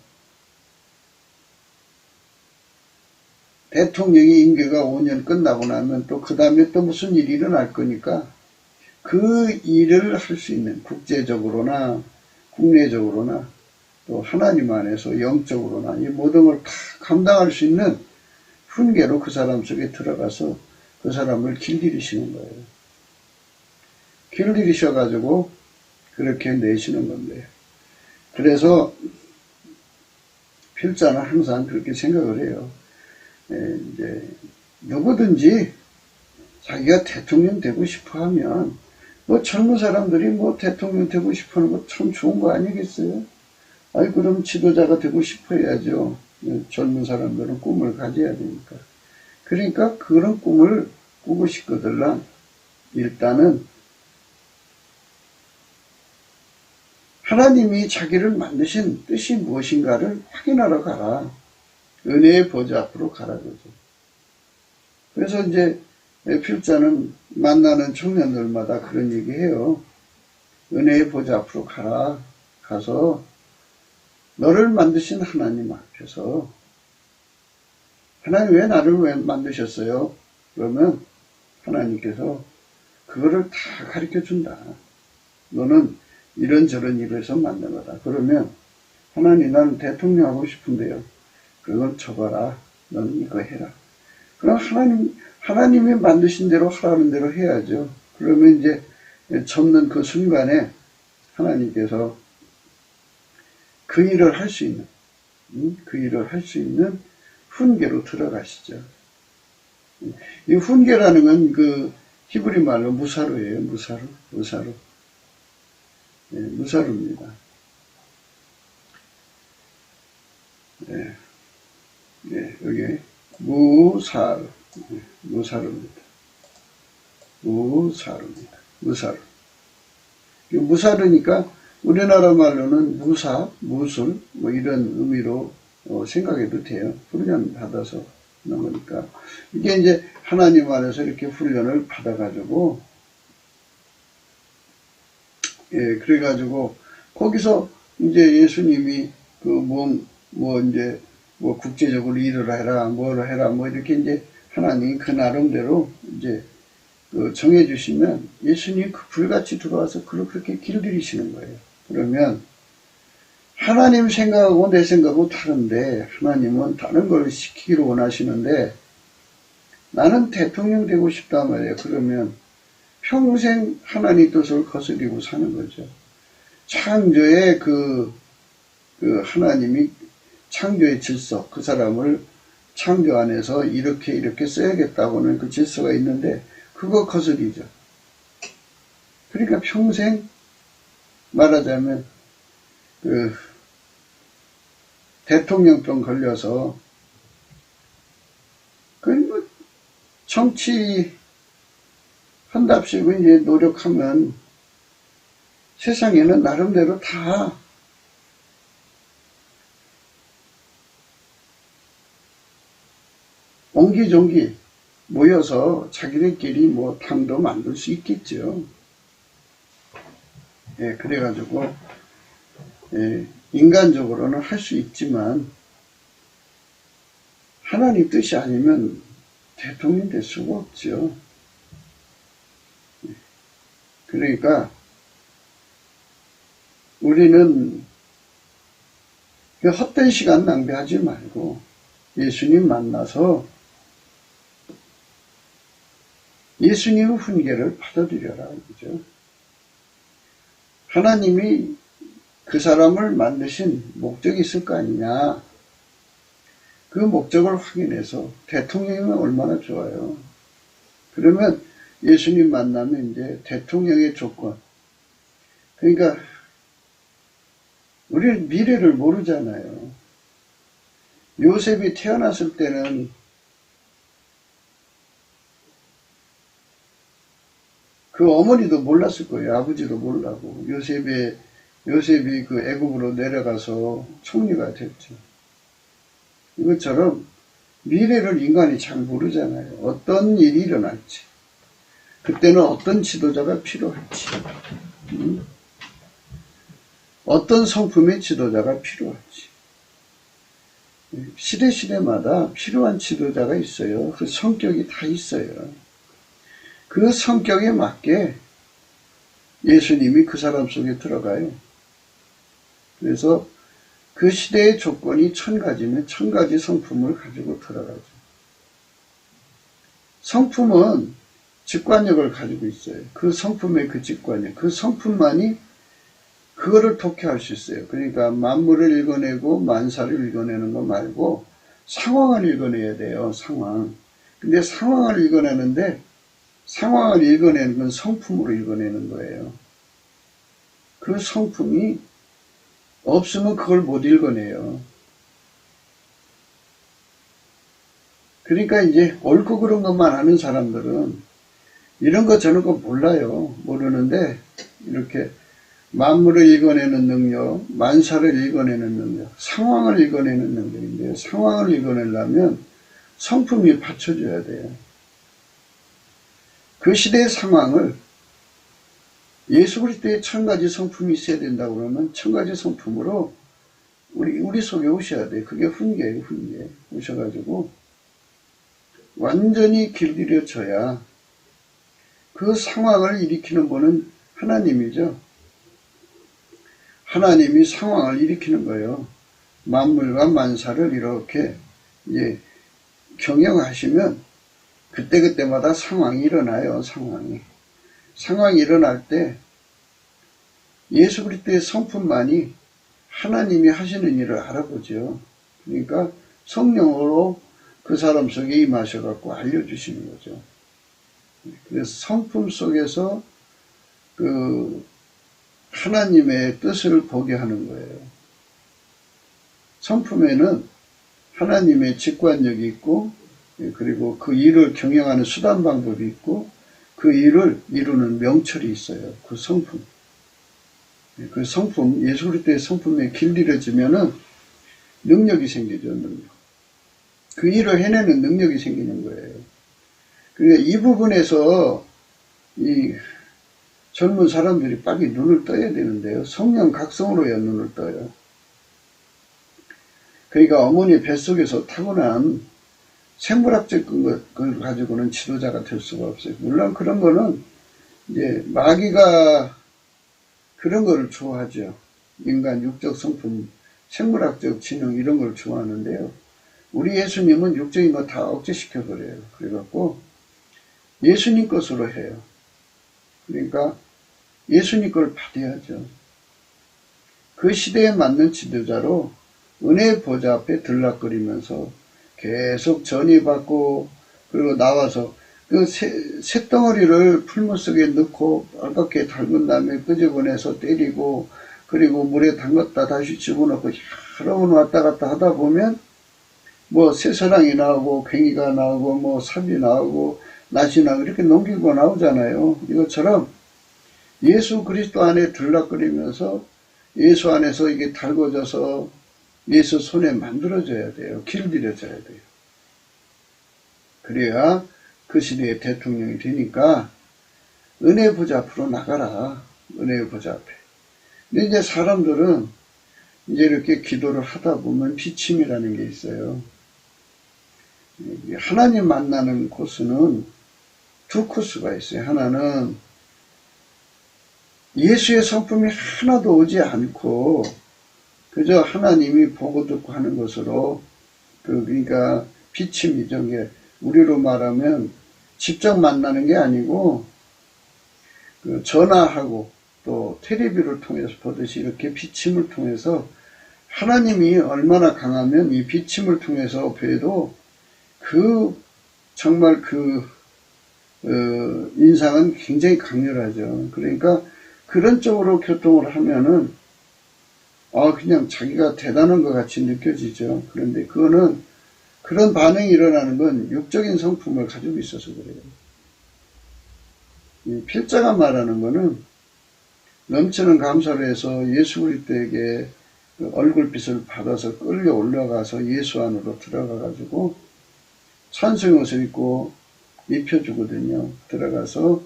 대통령이 임기가 5년 끝나고 나면 또 그 다음에 또 무슨 일이 일어날 거니까 그 일을 할 수 있는 국제적으로나 국내적으로나 또 하나님 안에서 영적으로나 이 모든 걸 다 감당할 수 있는 훈계로 그 사람 속에 들어가서 그 사람을 길들이시는 거예요. 길들이셔가지고 그렇게 내시는 건데요. 그래서 필자는 항상 그렇게 생각을 해요. 이제 누구든지 자기가 대통령 되고 싶어 하면 뭐 젊은 사람들이 뭐 대통령 되고 싶어 하는 거 참 좋은 거 아니겠어요? 아이 그럼 지도자가 되고 싶어 해야죠. 젊은 사람들은 꿈을 가져야 되니까. 그러니까 그런 꿈을 꾸고 싶거들랑 일단은 하나님이 자기를 만드신 뜻이 무엇인가를 확인하러 가라. 은혜의 보좌 앞으로 가라 그러죠. 그래서 이제 필자는 만나는 청년들마다 그런 얘기해요. 은혜의 보좌 앞으로 가라. 가서 너를 만드신 하나님 앞에서 하나님 왜 나를 왜 만드셨어요? 그러면 하나님께서 그거를 다 가르쳐 준다. 너는 이런저런 일에서 만든 거다. 그러면 하나님 나는 대통령 하고 싶은데요. 그걸 쳐봐라. 너는 이거 해라. 그럼 하나님이 만드신 대로 하라는 대로 해야죠. 그러면 이제 접는 그 순간에 하나님께서 그 일을 할 수 있는, 그 일을 할 수 있는 훈계로 들어가시죠. 이 훈계라는 건 그 히브리 말로 무사루예요. 무사루. 네, 무사루입니다. 네, 네, 여기 무사루. 무사루입니다. 무사루. 무사루니까 우리나라 말로는 무사, 무술 뭐 이런 의미로 생각해도 돼요. 훈련 받아서 하는 거니까. 이게 이제 하나님 안에서 이렇게 훈련을 받아가지고 그래가지고 거기서 이제 예수님이 이제 국제적으로 일을 해라, 뭐를 해라, 뭐 이렇게 이제 하나님이 그 나름대로 이제 정해주시면 예수님 그 불같이 들어와서 그렇게 길들이시는 거예요. 그러면 하나님 생각하고 내 생각하고 다른데 하나님은 다른 걸 시키기를 원하시는데 나는 대통령 되고 싶단 말이에요. 그러면 평생 하나님 뜻을 거스리고 사는 거죠. 창조의 그 하나님이 창조의 질서, 그 사람을 창조 안에서 이렇게 써야겠다고는 그 질서가 있는데 그거 거스리죠. 그러니까 평생 말하자면 대통령병 걸려서 정치 한답시고 이제 노력하면 세상에는 나름대로 다 옹기종기 모여서 자기들끼리 뭐 당도 만들 수 있겠죠. 그래가지고 인간적으로는 할 수 있지만 하나님 뜻이 아니면 대통령 될 수가 없죠. 그러니까 우리는 헛된 시간 낭비하지 말고 예수님 만나서 예수님의 훈계를 받아들여라. 그죠? 하나님이 그 사람을 만드신 목적이 있을 거 아니냐. 그 목적을 확인해서 대통령이면 얼마나 좋아요. 그러면 예수님 만나면 이제 대통령의 조건. 그러니까 우리는 미래를 모르잖아요. 요셉이 태어났을 때는 그 어머니도 몰랐을 거예요. 아버지도 몰라고. 요셉이 그 애굽으로 내려가서 총리가 됐죠. 이것처럼 미래를 인간이 잘 모르잖아요. 어떤 일이 일어날지. 그때는 어떤 지도자가 필요할지, 어떤 성품의 지도자가 필요할지, 시대마다 필요한 지도자가 있어요. 그 성격이 다 있어요. 그 성격에 맞게 예수님이 그 사람 속에 들어가요. 그래서 그 시대의 조건이 1000가지면 1000가지 성품을 가지고 들어가죠. 성품은 직관력을 가지고 있어요. 그 성품의 그 직관력, 그 성품만이 그거를 독해할 수 있어요. 그러니까 만물을 읽어내고 만사를 읽어내는 거 말고 상황을 읽어내야 돼요. 상황. 근데 상황을 읽어내는데 상황을 읽어내는 건 성품으로 읽어내는 거예요. 그 성품이 없으면 그걸 못 읽어내요. 그러니까 이제 옳고 그른 것만 아는 사람들은 이런 거 저런 거 몰라요. 모르는데 이렇게 만물을 읽어내는 능력, 만사를 읽어내는 능력, 상황을 읽어내는 능력인데요. 상황을 읽어내려면 성품이 받쳐줘야 돼요. 그 시대의 상황을 예수 그리스도의 1000가지 성품이 있어야 된다고 그러면 1000가지 성품으로 우리 속에 오셔야 돼요. 그게 훈계예요. 훈계. 오셔가지고 완전히 길들여져야 그 상황을 일으키는 분은 하나님이죠. 하나님이 상황을 일으키는 거예요. 만물과 만사를 이렇게 이제 경영하시면 그때그때마다 상황이 일어나요. 상황이 일어날 때 예수 그리스도의 성품만이 하나님이 하시는 일을 알아보죠. 그러니까 성령으로 그 사람 속에 임하셔갖고 알려주시는 거죠. 그래서 성품 속에서 그 하나님의 뜻을 보게 하는 거예요. 성품에는 하나님의 직관력이 있고, 그리고 그 일을 경영하는 수단 방법이 있고, 그 일을 이루는 명철이 있어요. 그 성품. 그 성품, 예수 그리스도의 성품에 길들여지면은 능력이 생기죠, 능력. 그 일을 해내는 능력이 생기는 거예요. 그러니까 이 부분에서 이 젊은 사람들이 빨리 눈을 떠야 되는데요. 성령 각성으로야 눈을 떠요. 그러니까 어머니 뱃속에서 타고난 생물학적 걸 가지고는 지도자가 될 수가 없어요. 물론 그런 거는 이제 마귀가 그런 거를 좋아하죠. 인간 육적 성품, 생물학적 지능 이런 걸 좋아하는데요. 우리 예수님은 육적인 거 다 억제시켜버려요. 그래갖고 예수님 것으로 해요. 그러니까 예수님 걸 받아야죠. 그 시대에 맞는 지도자로 은혜의 보좌 앞에 들락거리면서 계속 전이받고 그리고 나와서 그 쇳덩어리를 풀무 속에 넣고 빨갛게 담근 다음에 끄집어내서 때리고 그리고 물에 담갔다 다시 집어넣고 여러 번 왔다 갔다 하다 보면 뭐 새사랑이 나오고 괭이가 나오고 뭐 삽이 나오고 낫이 나오고 이렇게 넘기고 나오잖아요. 이것처럼 예수 그리스도 안에 들락거리면서 예수 안에서 이게 달궈져서 예수 손에 만들어져야 돼요. 길들여져야 돼요. 그래야 그 시대의 대통령이 되니까 은혜 보좌 앞으로 나가라. 은혜 보좌 앞에. 근데 이제 사람들은 이제 이렇게 기도를 하다 보면 비침이라는 게 있어요. 하나님 만나는 코스는 두 코스가 있어요. 하나는 예수의 성품이 하나도 오지 않고 그저 하나님이 보고 듣고 하는 것으로 그러니까 비침이죠. 우리로 말하면 직접 만나는 게 아니고 그 전화하고 또 텔레비를 통해서 보듯이 이렇게 비침을 통해서 하나님이 얼마나 강하면 이 비침을 통해서 뵈도 그 정말 그 인상은 굉장히 강렬하죠. 그러니까 그런 쪽으로 교통을 하면은 그냥 자기가 대단한 것 같이 느껴지죠. 그런데 그거는 그런 반응이 일어나는 건 육적인 성품을 가지고 있어서 그래요. 이 필자가 말하는 거는 넘치는 감사를 해서 예수 그리스도에게 그 얼굴빛을 받아서 끌려 올라가서 예수 안으로 들어가 가지고 찬송의 옷을 입고 입혀주거든요. 들어가서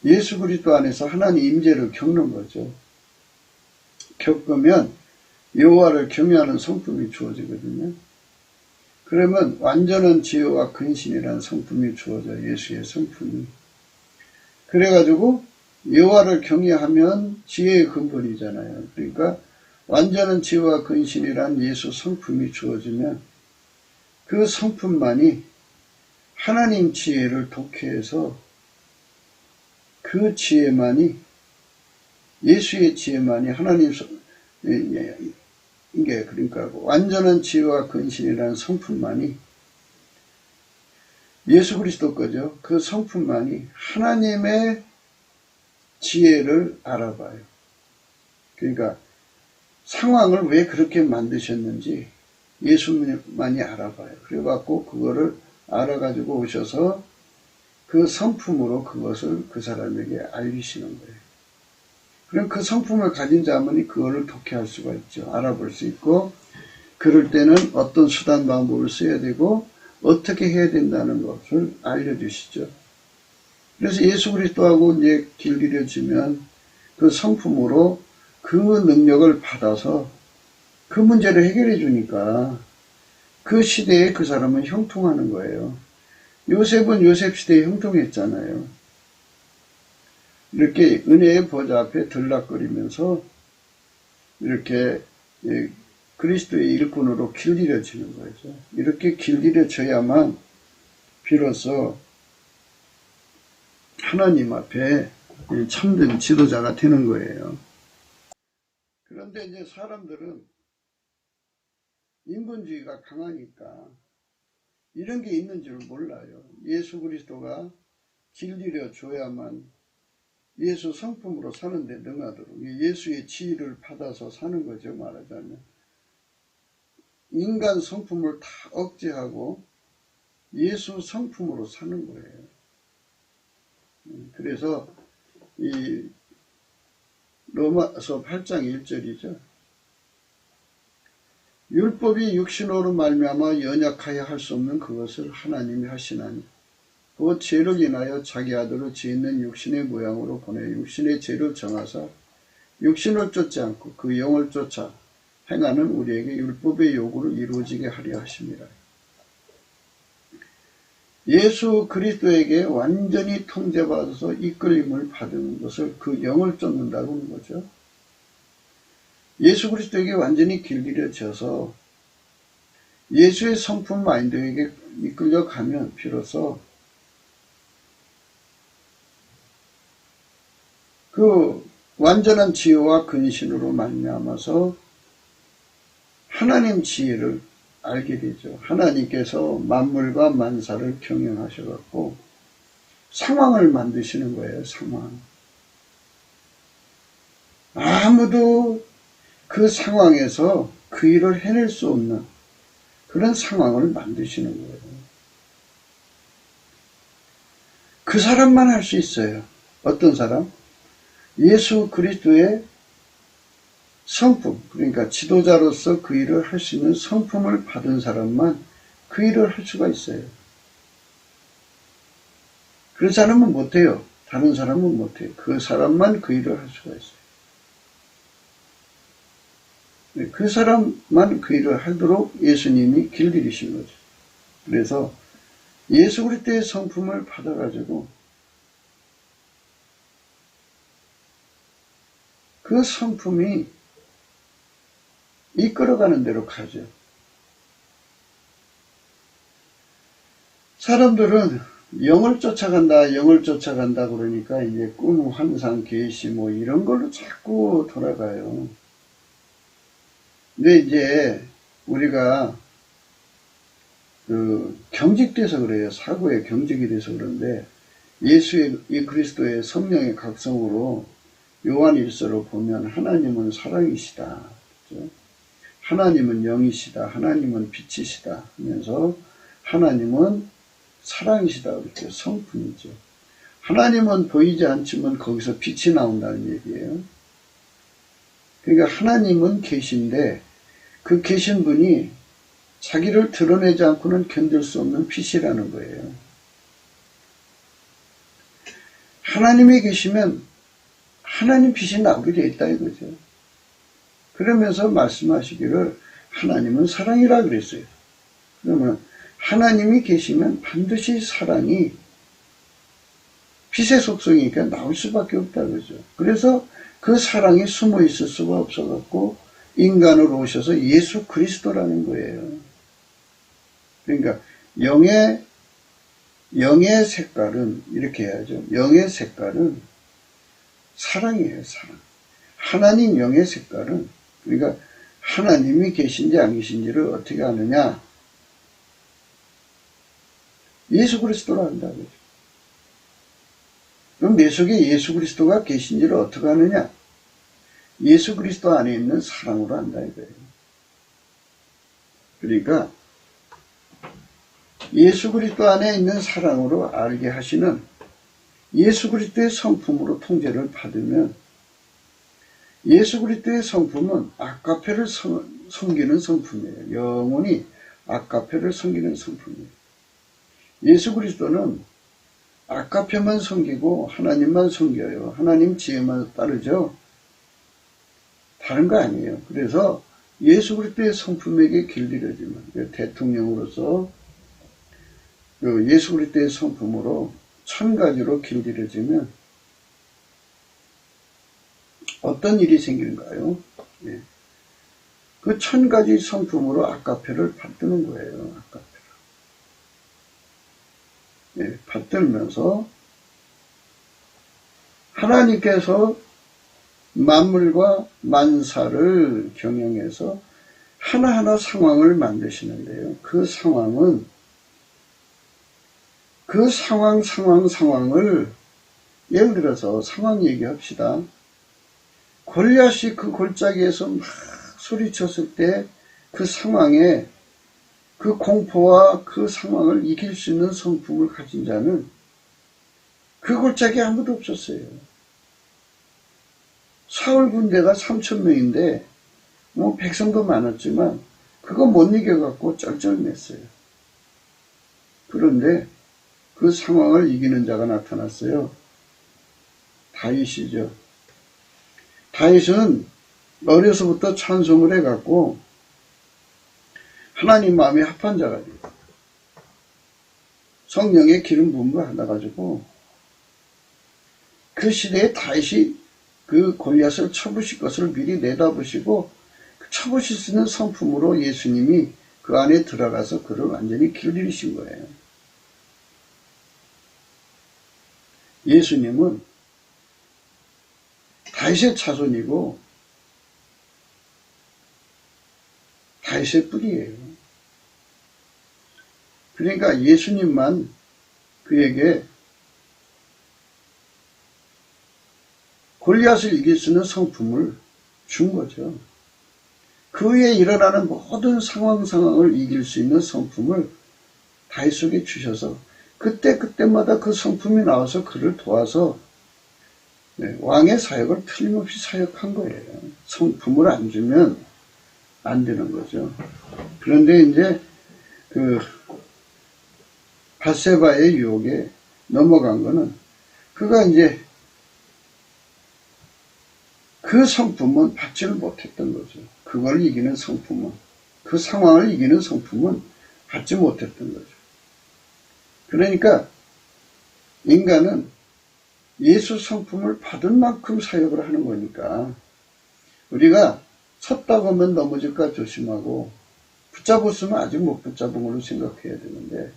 예수 그리스도 안에서 하나님 임재를 겪는 거죠. 겪으면 여호와를 경외하는 성품이 주어지거든요. 그러면 완전한 지혜와 근신이라는 성품이 주어져요. 예수의 성품이. 그래가지고 여호와를 경외하면 지혜의 근본이잖아요. 그러니까 완전한 지혜와 근신이란 예수 성품이 주어지면 그 성품만이 하나님 지혜를 독해해서 그 지혜만이 예수의 지혜만이 하나님 이게 그러니까 완전한 지혜와 근신이라는 성품만이 예수 그리스도 거죠. 그 성품만이 하나님의 지혜를 알아봐요. 그러니까 상황을 왜 그렇게 만드셨는지 예수만이 알아봐요. 그래갖고 그거를 알아가지고 오셔서 그 성품으로 그것을 그 사람에게 알리시는 거예요. 그럼 그 성품을 가진 자만이 그거를 독해할 수가 있죠. 알아볼 수 있고, 그럴 때는 어떤 수단 방법을 써야 되고 어떻게 해야 된다는 것을 알려주시죠. 그래서 예수 그리스도하고 이제 길들여지면 그 성품으로 그 능력을 받아서 그 문제를 해결해 주니까 그 시대에 그 사람은 형통하는 거예요. 요셉은 요셉 시대에 형통했잖아요. 이렇게 은혜의 보좌 앞에 들락거리면서 이렇게 그리스도의 일꾼으로 길들여지는 거죠. 이렇게 길들여져야만 비로소 하나님 앞에 참된 지도자가 되는 거예요. 그런데 이제 사람들은 인본주의가 강하니까 이런 게 있는 줄 몰라요. 예수 그리스도가 길들여 줘야만 예수 성품으로 사는데 능하도록 예수의 지위를 받아서 사는 거죠. 말하자면 인간 성품을 다 억제하고 예수 성품으로 사는 거예요. 그래서 이 로마서 8장 1절이죠. 율법이 육신으로 말미암아 연약하여 할 수 없는 그것을 하나님이 하시나니 그 죄를 인하여 자기 아들을 죄 있는 육신의 모양으로 보내 육신의 죄를 정하사 육신을 쫓지 않고 그 영을 쫓아 행하는 우리에게 율법의 요구를 이루어지게 하려 하심이라. 예수 그리스도에게 완전히 통제받아서 이끌림을 받은 것을 그 영을 쫓는다고 하는 거죠. 예수 그리스도에게 완전히 길들여져서 예수의 성품 마인드에게 이끌려가면 비로소 그 완전한 지혜와 근신으로 말미암아서 하나님 지혜를 알게 되죠. 하나님께서 만물과 만사를 경영하셔갖고 상황을 만드시는 거예요. 상황. 아무도 그 상황에서 그 일을 해낼 수 없는 그런 상황을 만드시는 거예요. 그 사람만 할 수 있어요. 어떤 사람? 예수 그리스도의 성품, 그러니까 지도자로서 그 일을 할 수 있는 성품을 받은 사람만 그 일을 할 수가 있어요. 그런 사람은 못해요. 다른 사람은 못해요. 그 사람만 그 일을 할 수가 있어요. 그 사람만 그 일을 하도록 예수님이 길들이신 거죠. 그래서 예수 그리스도의 성품을 받아가지고 그 성품이 이끌어가는 대로 가죠. 사람들은 영을 쫓아간다, 영을 쫓아간다 그러니까 이제 꿈, 환상, 계시 뭐 이런 걸로 자꾸 돌아가요. 근데 이제 우리가 경직돼서 그래요. 사고에 경직이 돼서 그런데 예수의 이 그리스도의 성령의 각성으로 요한 1서로 보면 하나님은 사랑이시다. 그렇죠? 하나님은 영이시다. 하나님은 빛이시다 하면서 하나님은 사랑이시다. 그렇죠? 성품이죠. 하나님은 보이지 않지만 거기서 빛이 나온다는 얘기예요. 그러니까 하나님은 계신데 그 계신 분이 자기를 드러내지 않고는 견딜 수 없는 빛이라는 거예요. 하나님이 계시면 하나님 빛이 나오게 되어 있다 이거죠. 그러면서 말씀하시기를 하나님은 사랑이라 그랬어요. 그러면 하나님이 계시면 반드시 사랑이 빛의 속성이니까 나올 수밖에 없다 그러죠. 그래서 그 사랑이 숨어 있을 수가 없어갖고 인간으로 오셔서 예수 그리스도라는 거예요. 그러니까 영의 색깔은 이렇게 해야죠. 영의 색깔은 사랑이에요. 사랑. 하나님 영의 색깔은, 그러니까 하나님이 계신지 안 계신지를 어떻게 아느냐? 예수 그리스도로 안다 그러죠. 그럼 내 속에 예수 그리스도가 계신지를 어떻게 아느냐? 예수 그리스도 안에 있는 사랑으로 안다 이거예요. 그러니까 예수 그리스도 안에 있는 사랑으로 알게 하시는 예수 그리스도의 성품으로 통제를 받으면, 예수 그리스도의 성품은 아가페를 섬기는 성품이에요. 영원히 아가페를 섬기는 성품이에요. 예수 그리스도는 아가페만 섬기고 하나님만 섬겨요. 하나님 지혜만 따르죠. 다른 거 아니에요. 그래서 예수 그리스도의 성품에게 길들여지면, 대통령으로서 예수 그리스도의 성품으로 1000가지로 길들여지면 어떤 일이 생기는가요? 예. 그 1000가지 성품으로 아가페를 받드는 거예요. 아가페를. 예, 받들면서 하나님께서 만물과 만사를 경영해서 하나하나 상황을 만드시는데요. 그 상황은 그 상황을 예를 들어서 상황 얘기합시다. 골리앗이 그 골짜기에서 막 소리쳤을 때 그 상황에 그 공포와 그 상황을 이길 수 있는 성품을 가진 자는 그 골짜기에 아무도 없었어요. 사울 군대가 3000명인데 뭐 백성도 많았지만 그거 못 이겨갖고 쩔쩔맸어요. 그런데 그 상황을 이기는 자가 나타났어요. 다윗이죠. 다윗은 어려서부터 찬송을 해갖고 하나님 마음에 합한 자가 돼요. 성령의 기름 부음을 받아가지고 그 시대에 다윗이 그 골리앗을 쳐부실 것을 미리 내다보시고 쳐부실 수 있는 성품으로 예수님이 그 안에 들어가서 그를 완전히 길들이신 거예요. 예수님은 다윗의 자손이고 다윗의 뿌리예요. 그러니까 예수님만 그에게 골리앗을 이길 수 있는 성품을 준 거죠. 그 위에 일어나는 모든 상황을 이길 수 있는 성품을 다윗에게 주셔서 그때마다 그 성품이 나와서 그를 도와서 왕의 사역을 틀림없이 사역한 거예요. 성품을 안 주면 안 되는 거죠. 그런데 이제 그 밧세바의 유혹에 넘어간 거는 그가 이제 그 성품은 받지를 못했던 거죠. 그걸 이기는 성품은, 그 상황을 이기는 성품은 받지 못했던 거죠. 그러니까 인간은 예수 성품을 받은 만큼 사역을 하는 거니까 우리가 섰다고 하면 넘어질까 조심하고 붙잡았으면 아직 못 붙잡은 걸로 생각해야 되는데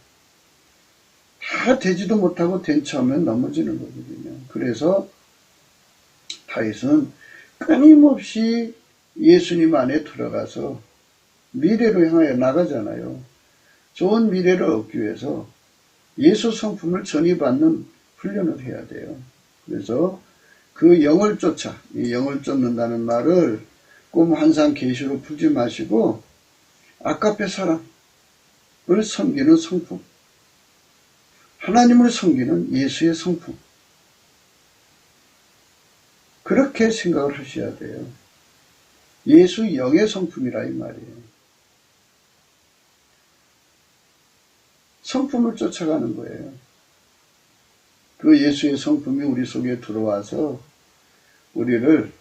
다 되지도 못하고 된 척하면 넘어지는 거거든요. 그래서 다윗은 끊임없이 예수님 안에 들어가서 미래로 향하여 나가잖아요. 좋은 미래를 얻기 위해서 예수 성품을 전이받는 훈련을 해야 돼요. 그래서 그 영을 쫓아, 이 영을 쫓는다는 말을 꿈, 환상, 계시로 풀지 마시고 아가페 사랑을 섬기는 성품, 하나님을 섬기는 예수의 성품, 그렇게 생각을 하셔야 돼요. 예수 영의 성품이라 이 말이에요. 성품을 쫓아가는 거예요. 그 예수의 성품이 우리 속에 들어와서 우리를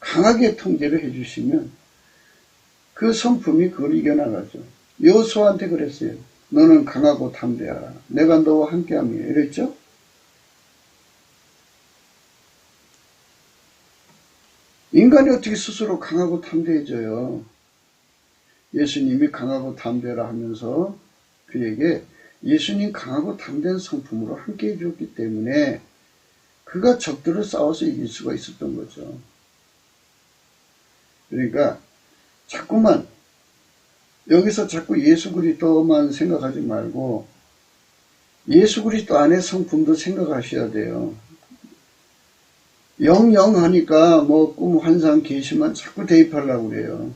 강하게 통제를 해주시면 그 성품이 그걸 이겨나가죠. 여호수아한테 그랬어요. 너는 강하고 담대하라. 내가 너와 함께함이야. 이랬죠? 인간이 어떻게 스스로 강하고 담대해져요? 예수님이 강하고 담대하라 하면서 그에게 예수님 강하고 담대한 성품으로 함께 해주었기 때문에 그가 적들을 싸워서 이길 수가 있었던 거죠. 그러니까 자꾸만 여기서 자꾸 예수 그리스도만 생각하지 말고 예수 그리스도 안에 성품도 생각하셔야 돼요. 영영하니까 뭐 꿈, 환상, 계시만 자꾸 대입하려고 그래요.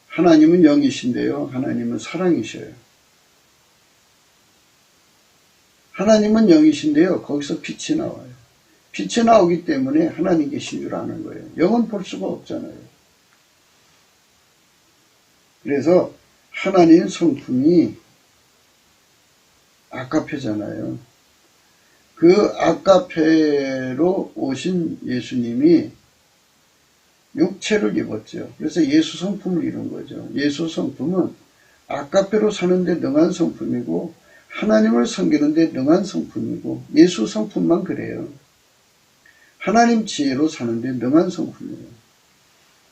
하나님은 영이신데요. 하나님은 사랑이셔요. 하나님은 영이신데요. 거기서 빛이 나와요. 빛이 나오기 때문에 하나님 계신 줄 아는 거예요. 영은 볼 수가 없잖아요. 그래서 하나님 성품이 아가페잖아요. 그 아가페로 오신 예수님이 육체를 입었죠. 그래서 예수 성품을 이룬 거죠. 예수 성품은 아가페로 사는데 능한 성품이고 하나님을 섬기는데 능한 성품이고 예수 성품만 그래요. 하나님 지혜로 사는데 능한 성품이에요.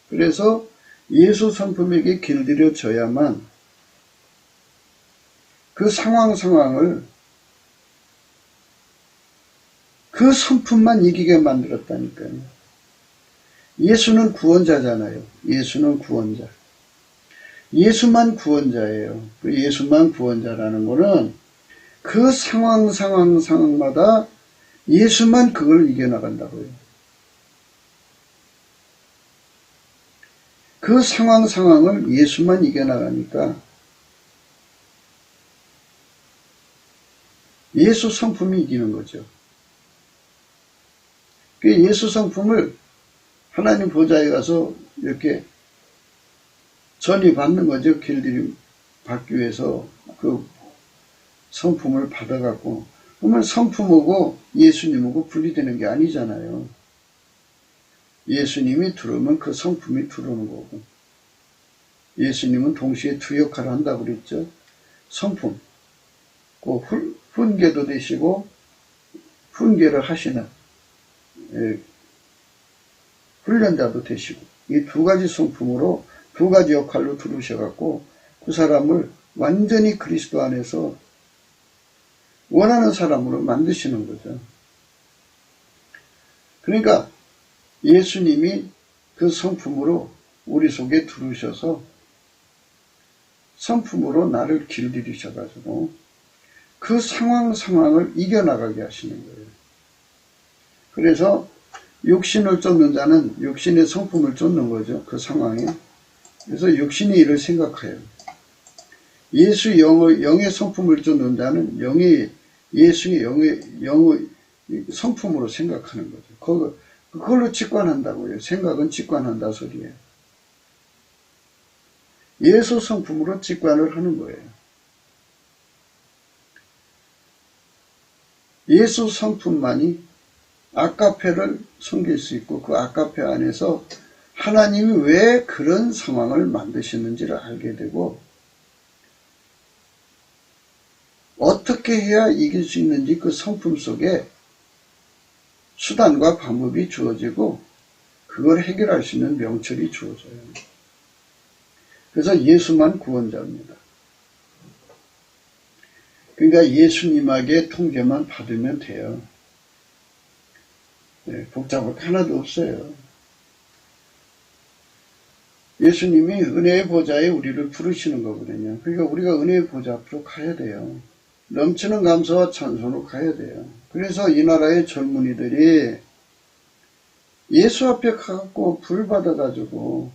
그래서 예수 성품에게 길들여져야만 그 상황을 그 성품만 이기게 만들었다니까요. 예수는 구원자잖아요. 예수는 구원자. 예수만 구원자예요. 그 예수만 구원자라는 거는 그 상황마다 예수만 그걸 이겨나간다고요. 그 상황을 예수만 이겨나가니까 예수 성품이 이기는 거죠. 그 예수 성품을 하나님 보좌에 가서 이렇게 전이받는 거죠. 길들임 받기 위해서 그 성품을 받아갖고. 그러면 성품하고 예수님하고 분리되는 게 아니잖아요. 예수님이 들어오면 그 성품이 들어오는 거고. 예수님은 동시에 두 역할을 한다고 그랬죠. 성품, 그 훈계도 되시고 훈계를 하시는 훈련자도 되시고 이 두 가지 성품으로 두 가지 역할로 들어오셔갖고 그 사람을 완전히 그리스도 안에서 원하는 사람으로 만드시는 거죠. 그러니까 예수님이 그 성품으로 우리 속에 들어오셔서 성품으로 나를 길들이셔가지고 그 상황을 이겨나가게 하시는 거예요. 그래서 육신을 쫓는 자는 육신의 성품을 쫓는 거죠. 그 상황에. 그래서 육신이 이를 생각해요. 예수 영의 성품을 쫓는 자는 예수의 영의 성품으로 생각하는 거죠. 그걸로 직관한다고요. 생각은 직관한다 소리예요. 예수 성품으로 직관을 하는 거예요. 예수 성품만이 아가페를 섬길 수 있고 그 아가페 안에서 하나님이 왜 그런 상황을 만드시는지를 알게 되고 어떻게 해야 이길 수 있는지 그 성품 속에 수단과 방법이 주어지고 그걸 해결할 수 있는 명철이 주어져요. 그래서 예수만 구원자입니다. 그러니까 예수님에게 통제만 받으면 돼요. 복잡할 게 하나도 없어요. 예수님이 은혜의 보좌에 우리를 부르시는 거거든요. 그러니까 우리가 은혜의 보좌 앞으로 가야 돼요. 넘치는 감사와 찬송으로 가야 돼요. 그래서 이 나라의 젊은이들이 예수 앞에 가갖고 불 받아가지고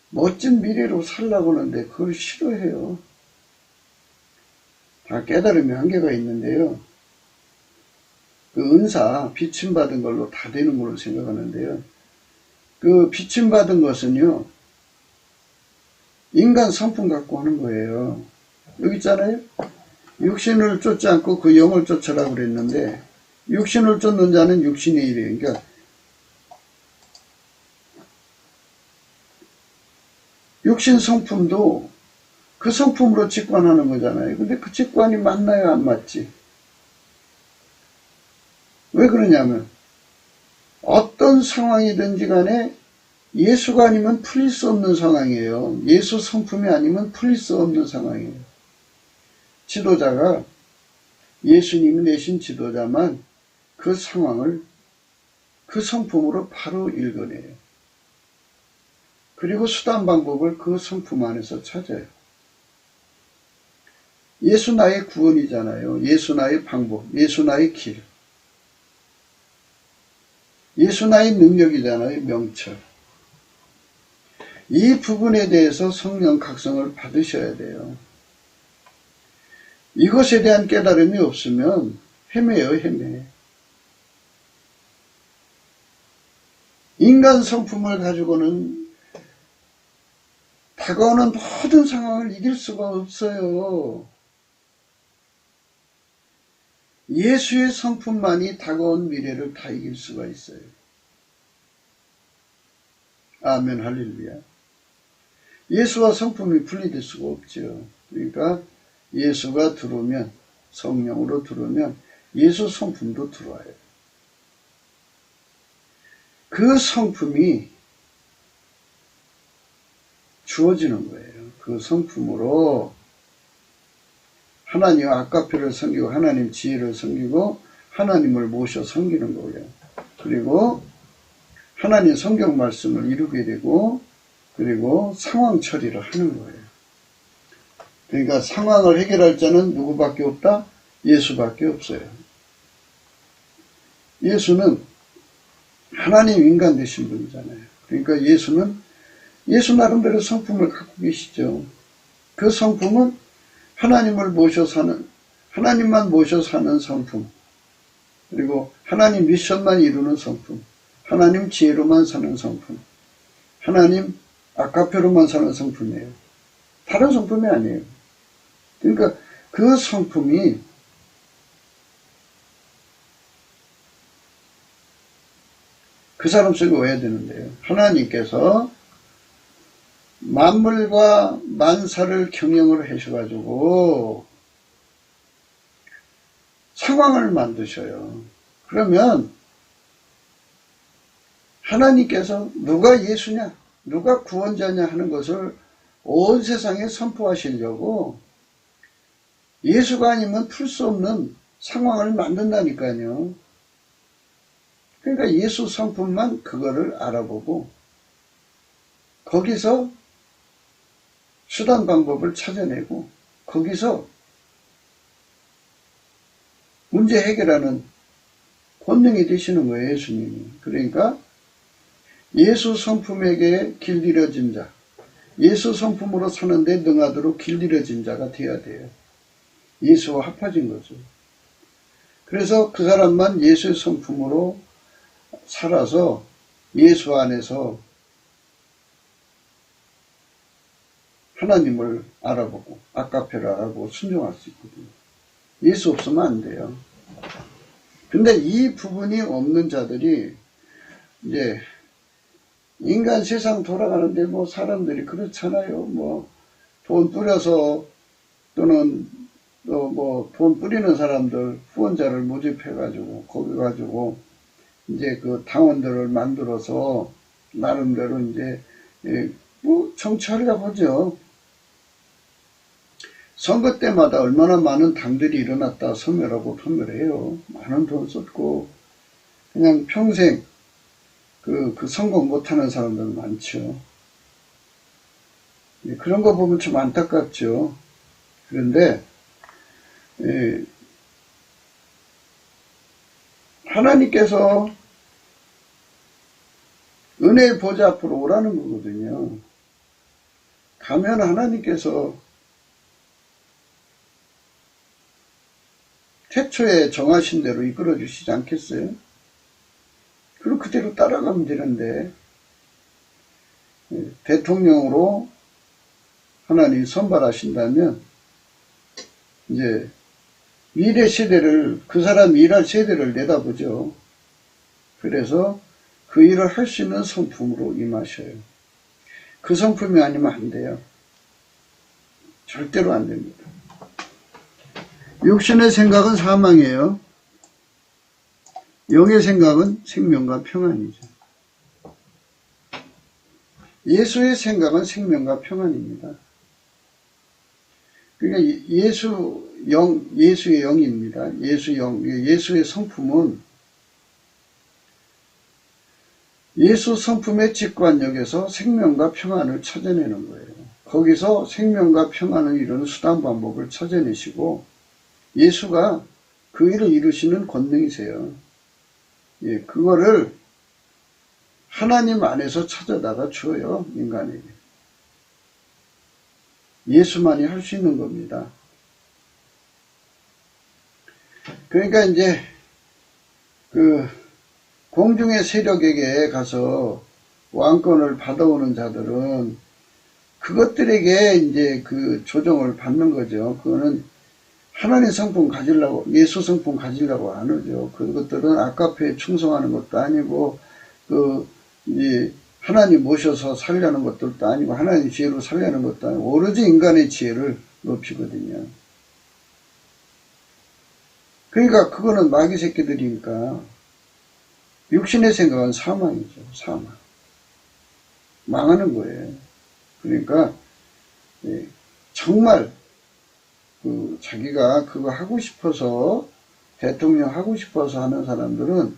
멋진 미래로 살라고 하는데 그걸 싫어해요. 다 깨달음의 한계가 있는데요. 그 은사, 비침받은 걸로 다 되는 걸로 생각하는데요. 그 비침받은 것은요, 인간 성품 갖고 하는 거예요. 여기 있잖아요. 육신을 쫓지 않고 그 영을 쫓으라고 그랬는데, 육신을 쫓는 자는 육신의 일이에요. 그러니까 육신 성품도 그 성품으로 직관하는 거잖아요. 근데 그 직관이 맞나요? 안 맞지? 왜 그러냐면 어떤 상황이든지 간에 예수가 아니면 풀릴 수 없는 상황이에요. 예수 성품이 아니면 풀릴 수 없는 상황이에요. 지도자가 예수님이 내신 지도자만 그 상황을 그 성품으로 바로 읽어내요. 그리고 수단 방법을 그 성품 안에서 찾아요. 예수 나의 구원이잖아요. 예수 나의 방법, 예수 나의 길. 예수 나의 능력이잖아요. 명철. 이 부분에 대해서 성령 각성을 받으셔야 돼요. 이것에 대한 깨달음이 없으면 헤매요, 헤매. 인간 성품을 가지고는 다가오는 모든 상황을 이길 수가 없어요. 예수의 성품만이 다가온 미래를 다 이길 수가 있어요. 아멘, 할렐루야. 예수와 성품이 분리될 수가 없죠. 그러니까 예수가 들어오면, 성령으로 들어오면 예수 성품도 들어와요. 그 성품이 주어지는 거예요. 그 성품으로 하나님 아까표를 섬기고 하나님 지혜를 섬기고 하나님을 모셔 섬기는 거예요. 그리고 하나님 성경 말씀을 이루게 되고 그리고 상황 처리를 하는 거예요. 그러니까 상황을 해결할 자는 누구밖에 없다? 예수밖에 없어요. 예수는 하나님 인간 되신 분이잖아요. 그러니까 예수는 예수 나름대로 성품을 갖고 계시죠. 그 성품은 하나님을 모셔 사는, 하나님만 모셔 사는 성품, 그리고 하나님 미션만 이루는 성품, 하나님 지혜로만 사는 성품, 하나님 아까표로만 사는 성품이에요. 다른 성품이 아니에요. 그러니까 그 성품이 그 사람 속에 와야 되는데요. 하나님께서 만물과 만사를 경영을 하셔가지고 상황을 만드셔요. 그러면 하나님께서 누가 예수냐, 누가 구원자냐 하는 것을 온 세상에 선포하시려고 예수가 아니면 풀 수 없는 상황을 만든다니까요. 그러니까 예수 성품만 그거를 알아보고 거기서 수단 방법을 찾아내고 거기서 문제 해결하는 권능이 되시는 거예요. 예수님이. 그러니까 예수 성품에게 길들여진 자, 예수 성품으로 사는데 능하도록 길들여진 자가 되어야 돼요. 예수와 합해진 거죠. 그래서 그 사람만 예수의 성품으로 살아서 예수 안에서 하나님을 알아보고 아까페를 알아보고 순종할 수 있거든요. 예수 없으면 안 돼요. 근데 이 부분이 없는 자들이 이제 인간 세상 돌아가는데 뭐 사람들이 그렇잖아요. 뭐 돈 뿌려서 또는 또 뭐 돈 뿌리는 사람들 후원자를 모집해가지고 거기 가지고 이제 그 당원들을 만들어서 나름대로 이제 뭐 정치하려고 하죠. 선거 때마다 얼마나 많은 당들이 일어났다 소멸하고 소멸해요. 많은 돈 썼고 그냥 평생 그 성공 못하는 사람들 많죠. 그런 거 보면 좀 안타깝죠. 그런데 하나님께서 은혜의 보좌 앞으로 오라는 거거든요. 가면 하나님께서 태초에 정하신 대로 이끌어 주시지 않겠어요? 그리고 그대로 따라가면 되는데 대통령으로 하나님이 선발하신다면 이제 미래 세대를, 그 사람 일할 세대를 내다보죠. 그래서 그 일을 할 수 있는 성품으로 임하셔요. 그 성품이 아니면 안 돼요. 절대로 안 됩니다. 육신의 생각은 사망이에요. 영의 생각은 생명과 평안이죠. 예수의 생각은 생명과 평안입니다. 그러니까 예수의 영입니다. 예수의 성품은 예수 성품의 직관력에서 생명과 평안을 찾아내는 거예요. 거기서 생명과 평안을 이루는 수단 방법을 찾아내시고 예수가 그 일을 이루시는 권능이세요. 예, 그거를 하나님 안에서 찾아다가 줘요, 인간에게. 예수만이 할 수 있는 겁니다. 그러니까 이제 그 공중의 세력에게 가서 왕권을 받아오는 자들은 그것들에게 이제 그 조정을 받는 거죠. 그거는 하나님 성품 가지려고, 예수 성품 가지려고 안 하죠. 그것들은 아까페에 충성하는 것도 아니고, 이제 하나님 모셔서 살려는 것들도 아니고, 하나님 지혜로 살려는 것도 아니고, 오로지 인간의 지혜를 높이거든요. 그러니까 그거는 마귀 새끼들이니까, 육신의 생각은 사망이죠. 사망. 망하는 거예요. 그러니까, 정말, 자기가 그거 하고 싶어서, 대통령 하고 싶어서 하는 사람들은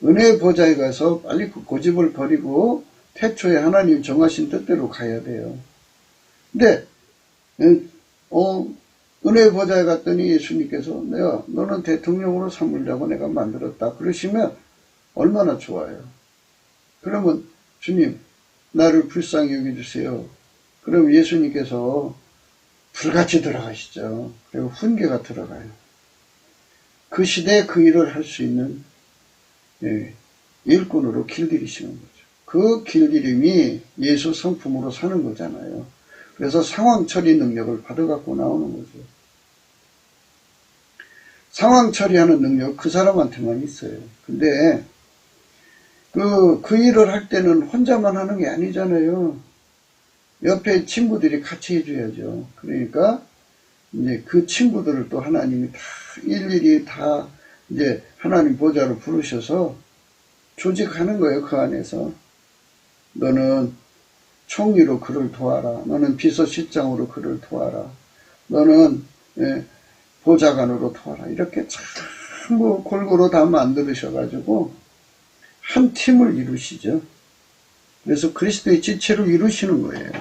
은혜의 보좌에 가서 빨리 그 고집을 버리고 태초에 하나님 정하신 뜻대로 가야 돼요. 근데 은혜의 보좌에 갔더니 예수님께서 너는 대통령으로 삼으려고 내가 만들었다 그러시면 얼마나 좋아요. 그러면 주님 나를 불쌍히 여겨주세요. 그럼 예수님께서 불같이 들어가시죠. 그리고 훈계가 들어가요. 그 시대에 그 일을 할 수 있는 일꾼으로 길들이시는 거죠. 그 길들임이 예수 성품으로 사는 거잖아요. 그래서 상황 처리 능력을 받아갖고 나오는 거죠. 상황 처리하는 능력 그 사람한테만 있어요. 근데 그 일을 할 때는 혼자만 하는 게 아니잖아요. 옆에 친구들이 같이 해줘야죠. 그러니까 이제 그 친구들을 또 하나님이 다 일일이 다 이제 하나님 보좌로 부르셔서 조직하는 거예요. 그 안에서 너는 총리로 그를 도와라. 너는 비서실장으로 그를 도와라. 너는 보좌관으로 도와라. 이렇게 전부 골고루 다 만들으셔가지고 한 팀을 이루시죠. 그래서 그리스도의 지체를 이루시는 거예요.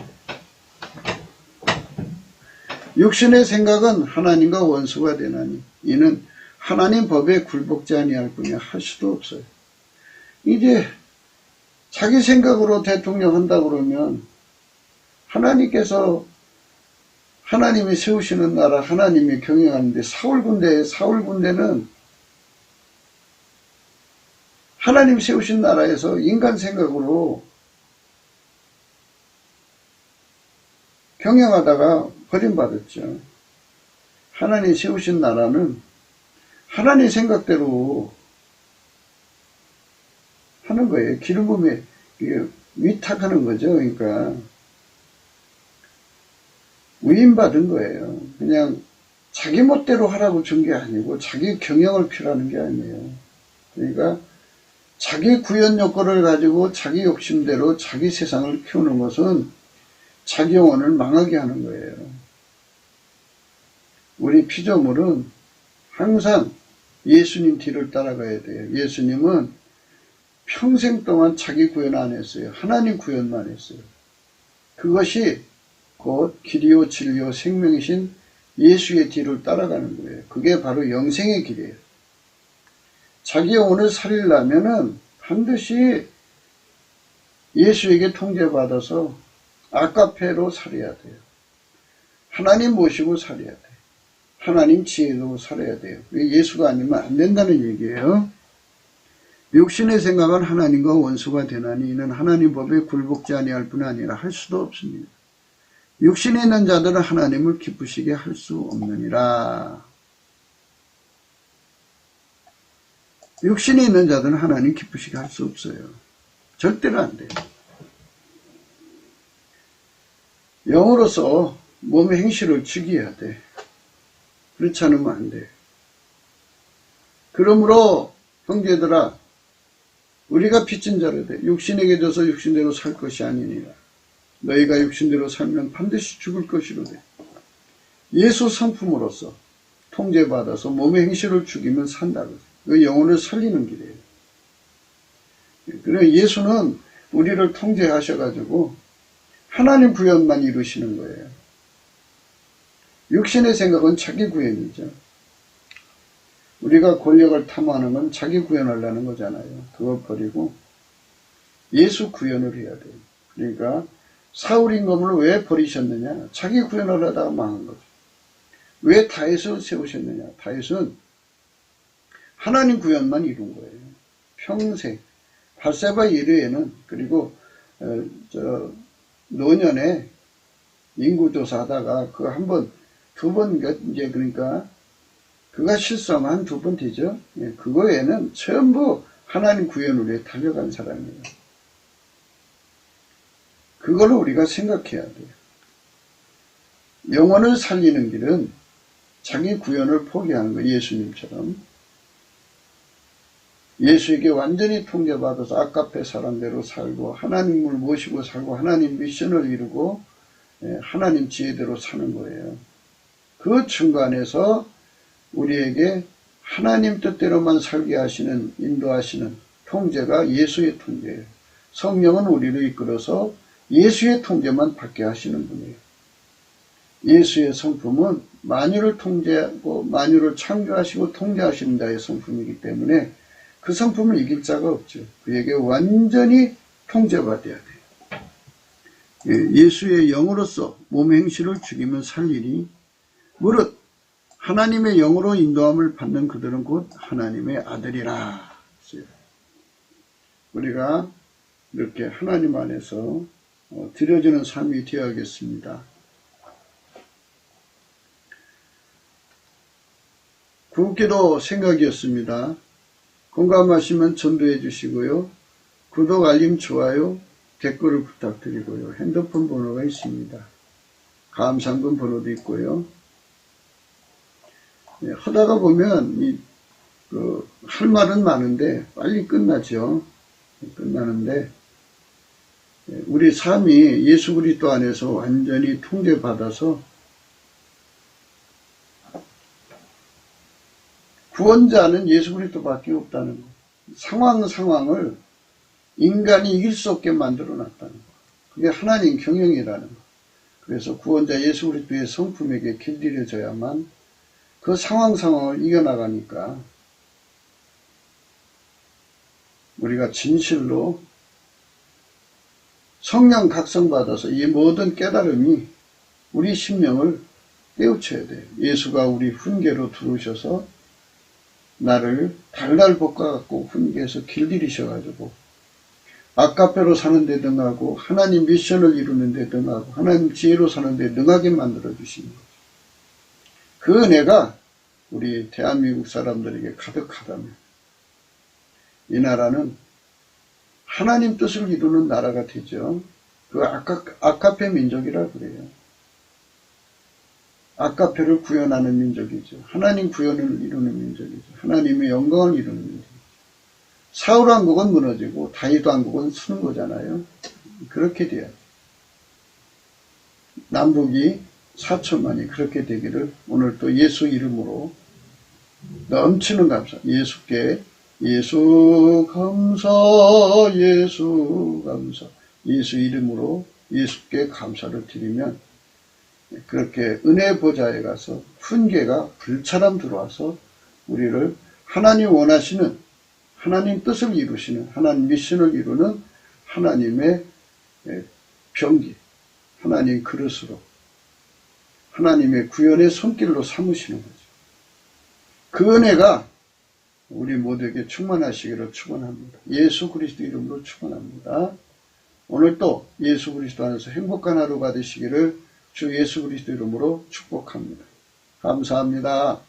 육신의 생각은 하나님과 원수가 되나니 이는 하나님 법에 굴복지 아니할 뿐이야. 할 수도 없어요. 이제 자기 생각으로 대통령 한다 그러면 하나님께서 하나님이 세우시는 나라 하나님이 경영하는데 사울 군대는 하나님 세우신 나라에서 인간 생각으로 경영하다가 버림받았죠. 하나님 세우신 나라는 하나님 생각대로 하는 거예요. 기름 부음에 위탁하는 거죠. 그러니까 위임받은 거예요. 그냥 자기 멋대로 하라고 준 게 아니고 자기 경영을 필요하는 게 아니에요. 그러니까 자기 구현 요건을 가지고 자기 욕심대로 자기 세상을 키우는 것은 자기 영혼을 망하게 하는 거예요. 우리 피조물은 항상 예수님 뒤를 따라가야 돼요. 예수님은 평생 동안 자기 구현 안 했어요. 하나님 구현만 했어요. 그것이 곧 길이요 진리요 생명이신 예수의 뒤를 따라가는 거예요. 그게 바로 영생의 길이에요. 자기 영혼을 살리려면은 반드시 예수에게 통제받아서 아까페로 살아야 돼요. 하나님 모시고 살아야 돼요. 하나님 지혜로 살아야 돼요. 예수가 아니면 안 된다는 얘기예요. 육신의 생각은 하나님과 원수가 되나니 이는 하나님 법에 굴복지 아니할 뿐 아니라 할 수도 없습니다. 육신에 있는 자들은 하나님을 기쁘시게 할 수 없느니라. 육신에 있는 자들은 하나님 기쁘시게 할 수 없어요. 절대로 안 돼요. 영으로서 몸의 행실을 죽여야 돼. 그렇지 않으면 안 돼. 그러므로 형제들아, 우리가 빚진 자로 돼 육신에게 져서 육신대로 살 것이 아니니라. 너희가 육신대로 살면 반드시 죽을 것이로되 예수 성품으로서 통제받아서 몸의 행실을 죽이면 산다고. 그 영혼을 살리는 길이에요. 그래 예수는 우리를 통제하셔가지고 하나님 구현만 이루시는 거예요. 육신의 생각은 자기 구현이죠. 우리가 권력을 탐하는 건 자기 구현하려는 거잖아요. 그거 버리고 예수 구현을 해야 돼요. 그러니까 사울 임금을 왜 버리셨느냐? 자기 구현을 하다가 망한 거죠. 왜 다윗을 세우셨느냐? 다윗은 하나님 구현만 이룬 거예요. 평생 바세바 이르에는 그리고 노년에 인구조사하다가 그 한 번, 두 번 이제 그러니까 그가 실수하면 한 두 번 되죠. 예, 그거에는 전부 하나님 구현을 위해 달려간 사람이에요. 그걸 우리가 생각해야 돼요. 영혼을 살리는 길은 자기 구현을 포기하는 거예요. 예수님처럼. 예수에게 완전히 통제받아서 아까페 사람대로 살고 하나님을 모시고 살고 하나님 미션을 이루고 하나님 지혜대로 사는 거예요. 그 중간에서 우리에게 하나님 뜻대로만 살게 하시는 인도하시는 통제가 예수의 통제예요. 성령은 우리를 이끌어서 예수의 통제만 받게 하시는 분이에요. 예수의 성품은 만유를 통제하고 만유를 창조하시고 통제하시는 자의 성품이기 때문에 그 성품을 이길 자가 없죠. 그에게 완전히 통제받아야 돼요. 예수의 영으로서 몸의 행실을 죽이면 살리니 무릇 하나님의 영으로 인도함을 받는 그들은 곧 하나님의 아들이라. 우리가 이렇게 하나님 안에서 드려지는 삶이 되어야겠습니다. 굵기도 생각이었습니다. 공감하시면 전도해 주시고요. 구독, 알림, 좋아요, 댓글을 부탁드리고요. 핸드폰 번호가 있습니다. 감상금 번호도 있고요. 하다가 보면 할 말은 많은데 빨리 끝나죠. 끝나는데 우리 삶이 예수 그리스도 안에서 완전히 통제받아서 구원자는 예수 그리스도밖에 없다는 거. 상황을 인간이 이길 수 없게 만들어 놨다는 거. 그게 하나님 경영이라는 거. 그래서 구원자 예수 그리스도의 성품에게 길들여져야만 그 상황을 이겨나가니까 우리가 진실로 성령 각성받아서 이 모든 깨달음이 우리 심령을 깨우쳐야 돼요. 예수가 우리 훈계로 들어오셔서 나를 달달 볶아갖고 훈계해서 길들이셔가지고 아카페로 사는 데 능하고 하나님 미션을 이루는 데 능하고 하나님 지혜로 사는 데 능하게 만들어 주신 거죠. 그 은혜가 우리 대한민국 사람들에게 가득하다면 이 나라는 하나님 뜻을 이루는 나라가 되죠. 그 아카페 민족이라 그래요. 아카페를 구현하는 민족이죠. 하나님 구현을 이루는 민족이죠. 하나님의 영광을 이루는 민족이죠. 사울 왕국은 무너지고 다윗 왕국은 서는 거잖아요. 그렇게 돼야 돼요. 남북이 4천만이 그렇게 되기를 오늘 또 예수 이름으로 넘치는 감사. 예수께 예수 감사, 예수 감사. 예수 이름으로 예수께 감사를 드리면 그렇게 은혜 보좌에 가서 훈계가 불처럼 들어와서 우리를 하나님 원하시는 하나님 뜻을 이루시는 하나님 미션을 이루는 하나님의 병기, 하나님 그릇으로 하나님의 구현의 손길로 삼으시는 거죠. 그 은혜가 우리 모두에게 충만하시기를 축원합니다. 예수 그리스도 이름으로 축원합니다. 오늘 또 예수 그리스도 안에서 행복한 하루가 되시기를 주 예수 그리스도 이름으로 축복합니다. 감사합니다.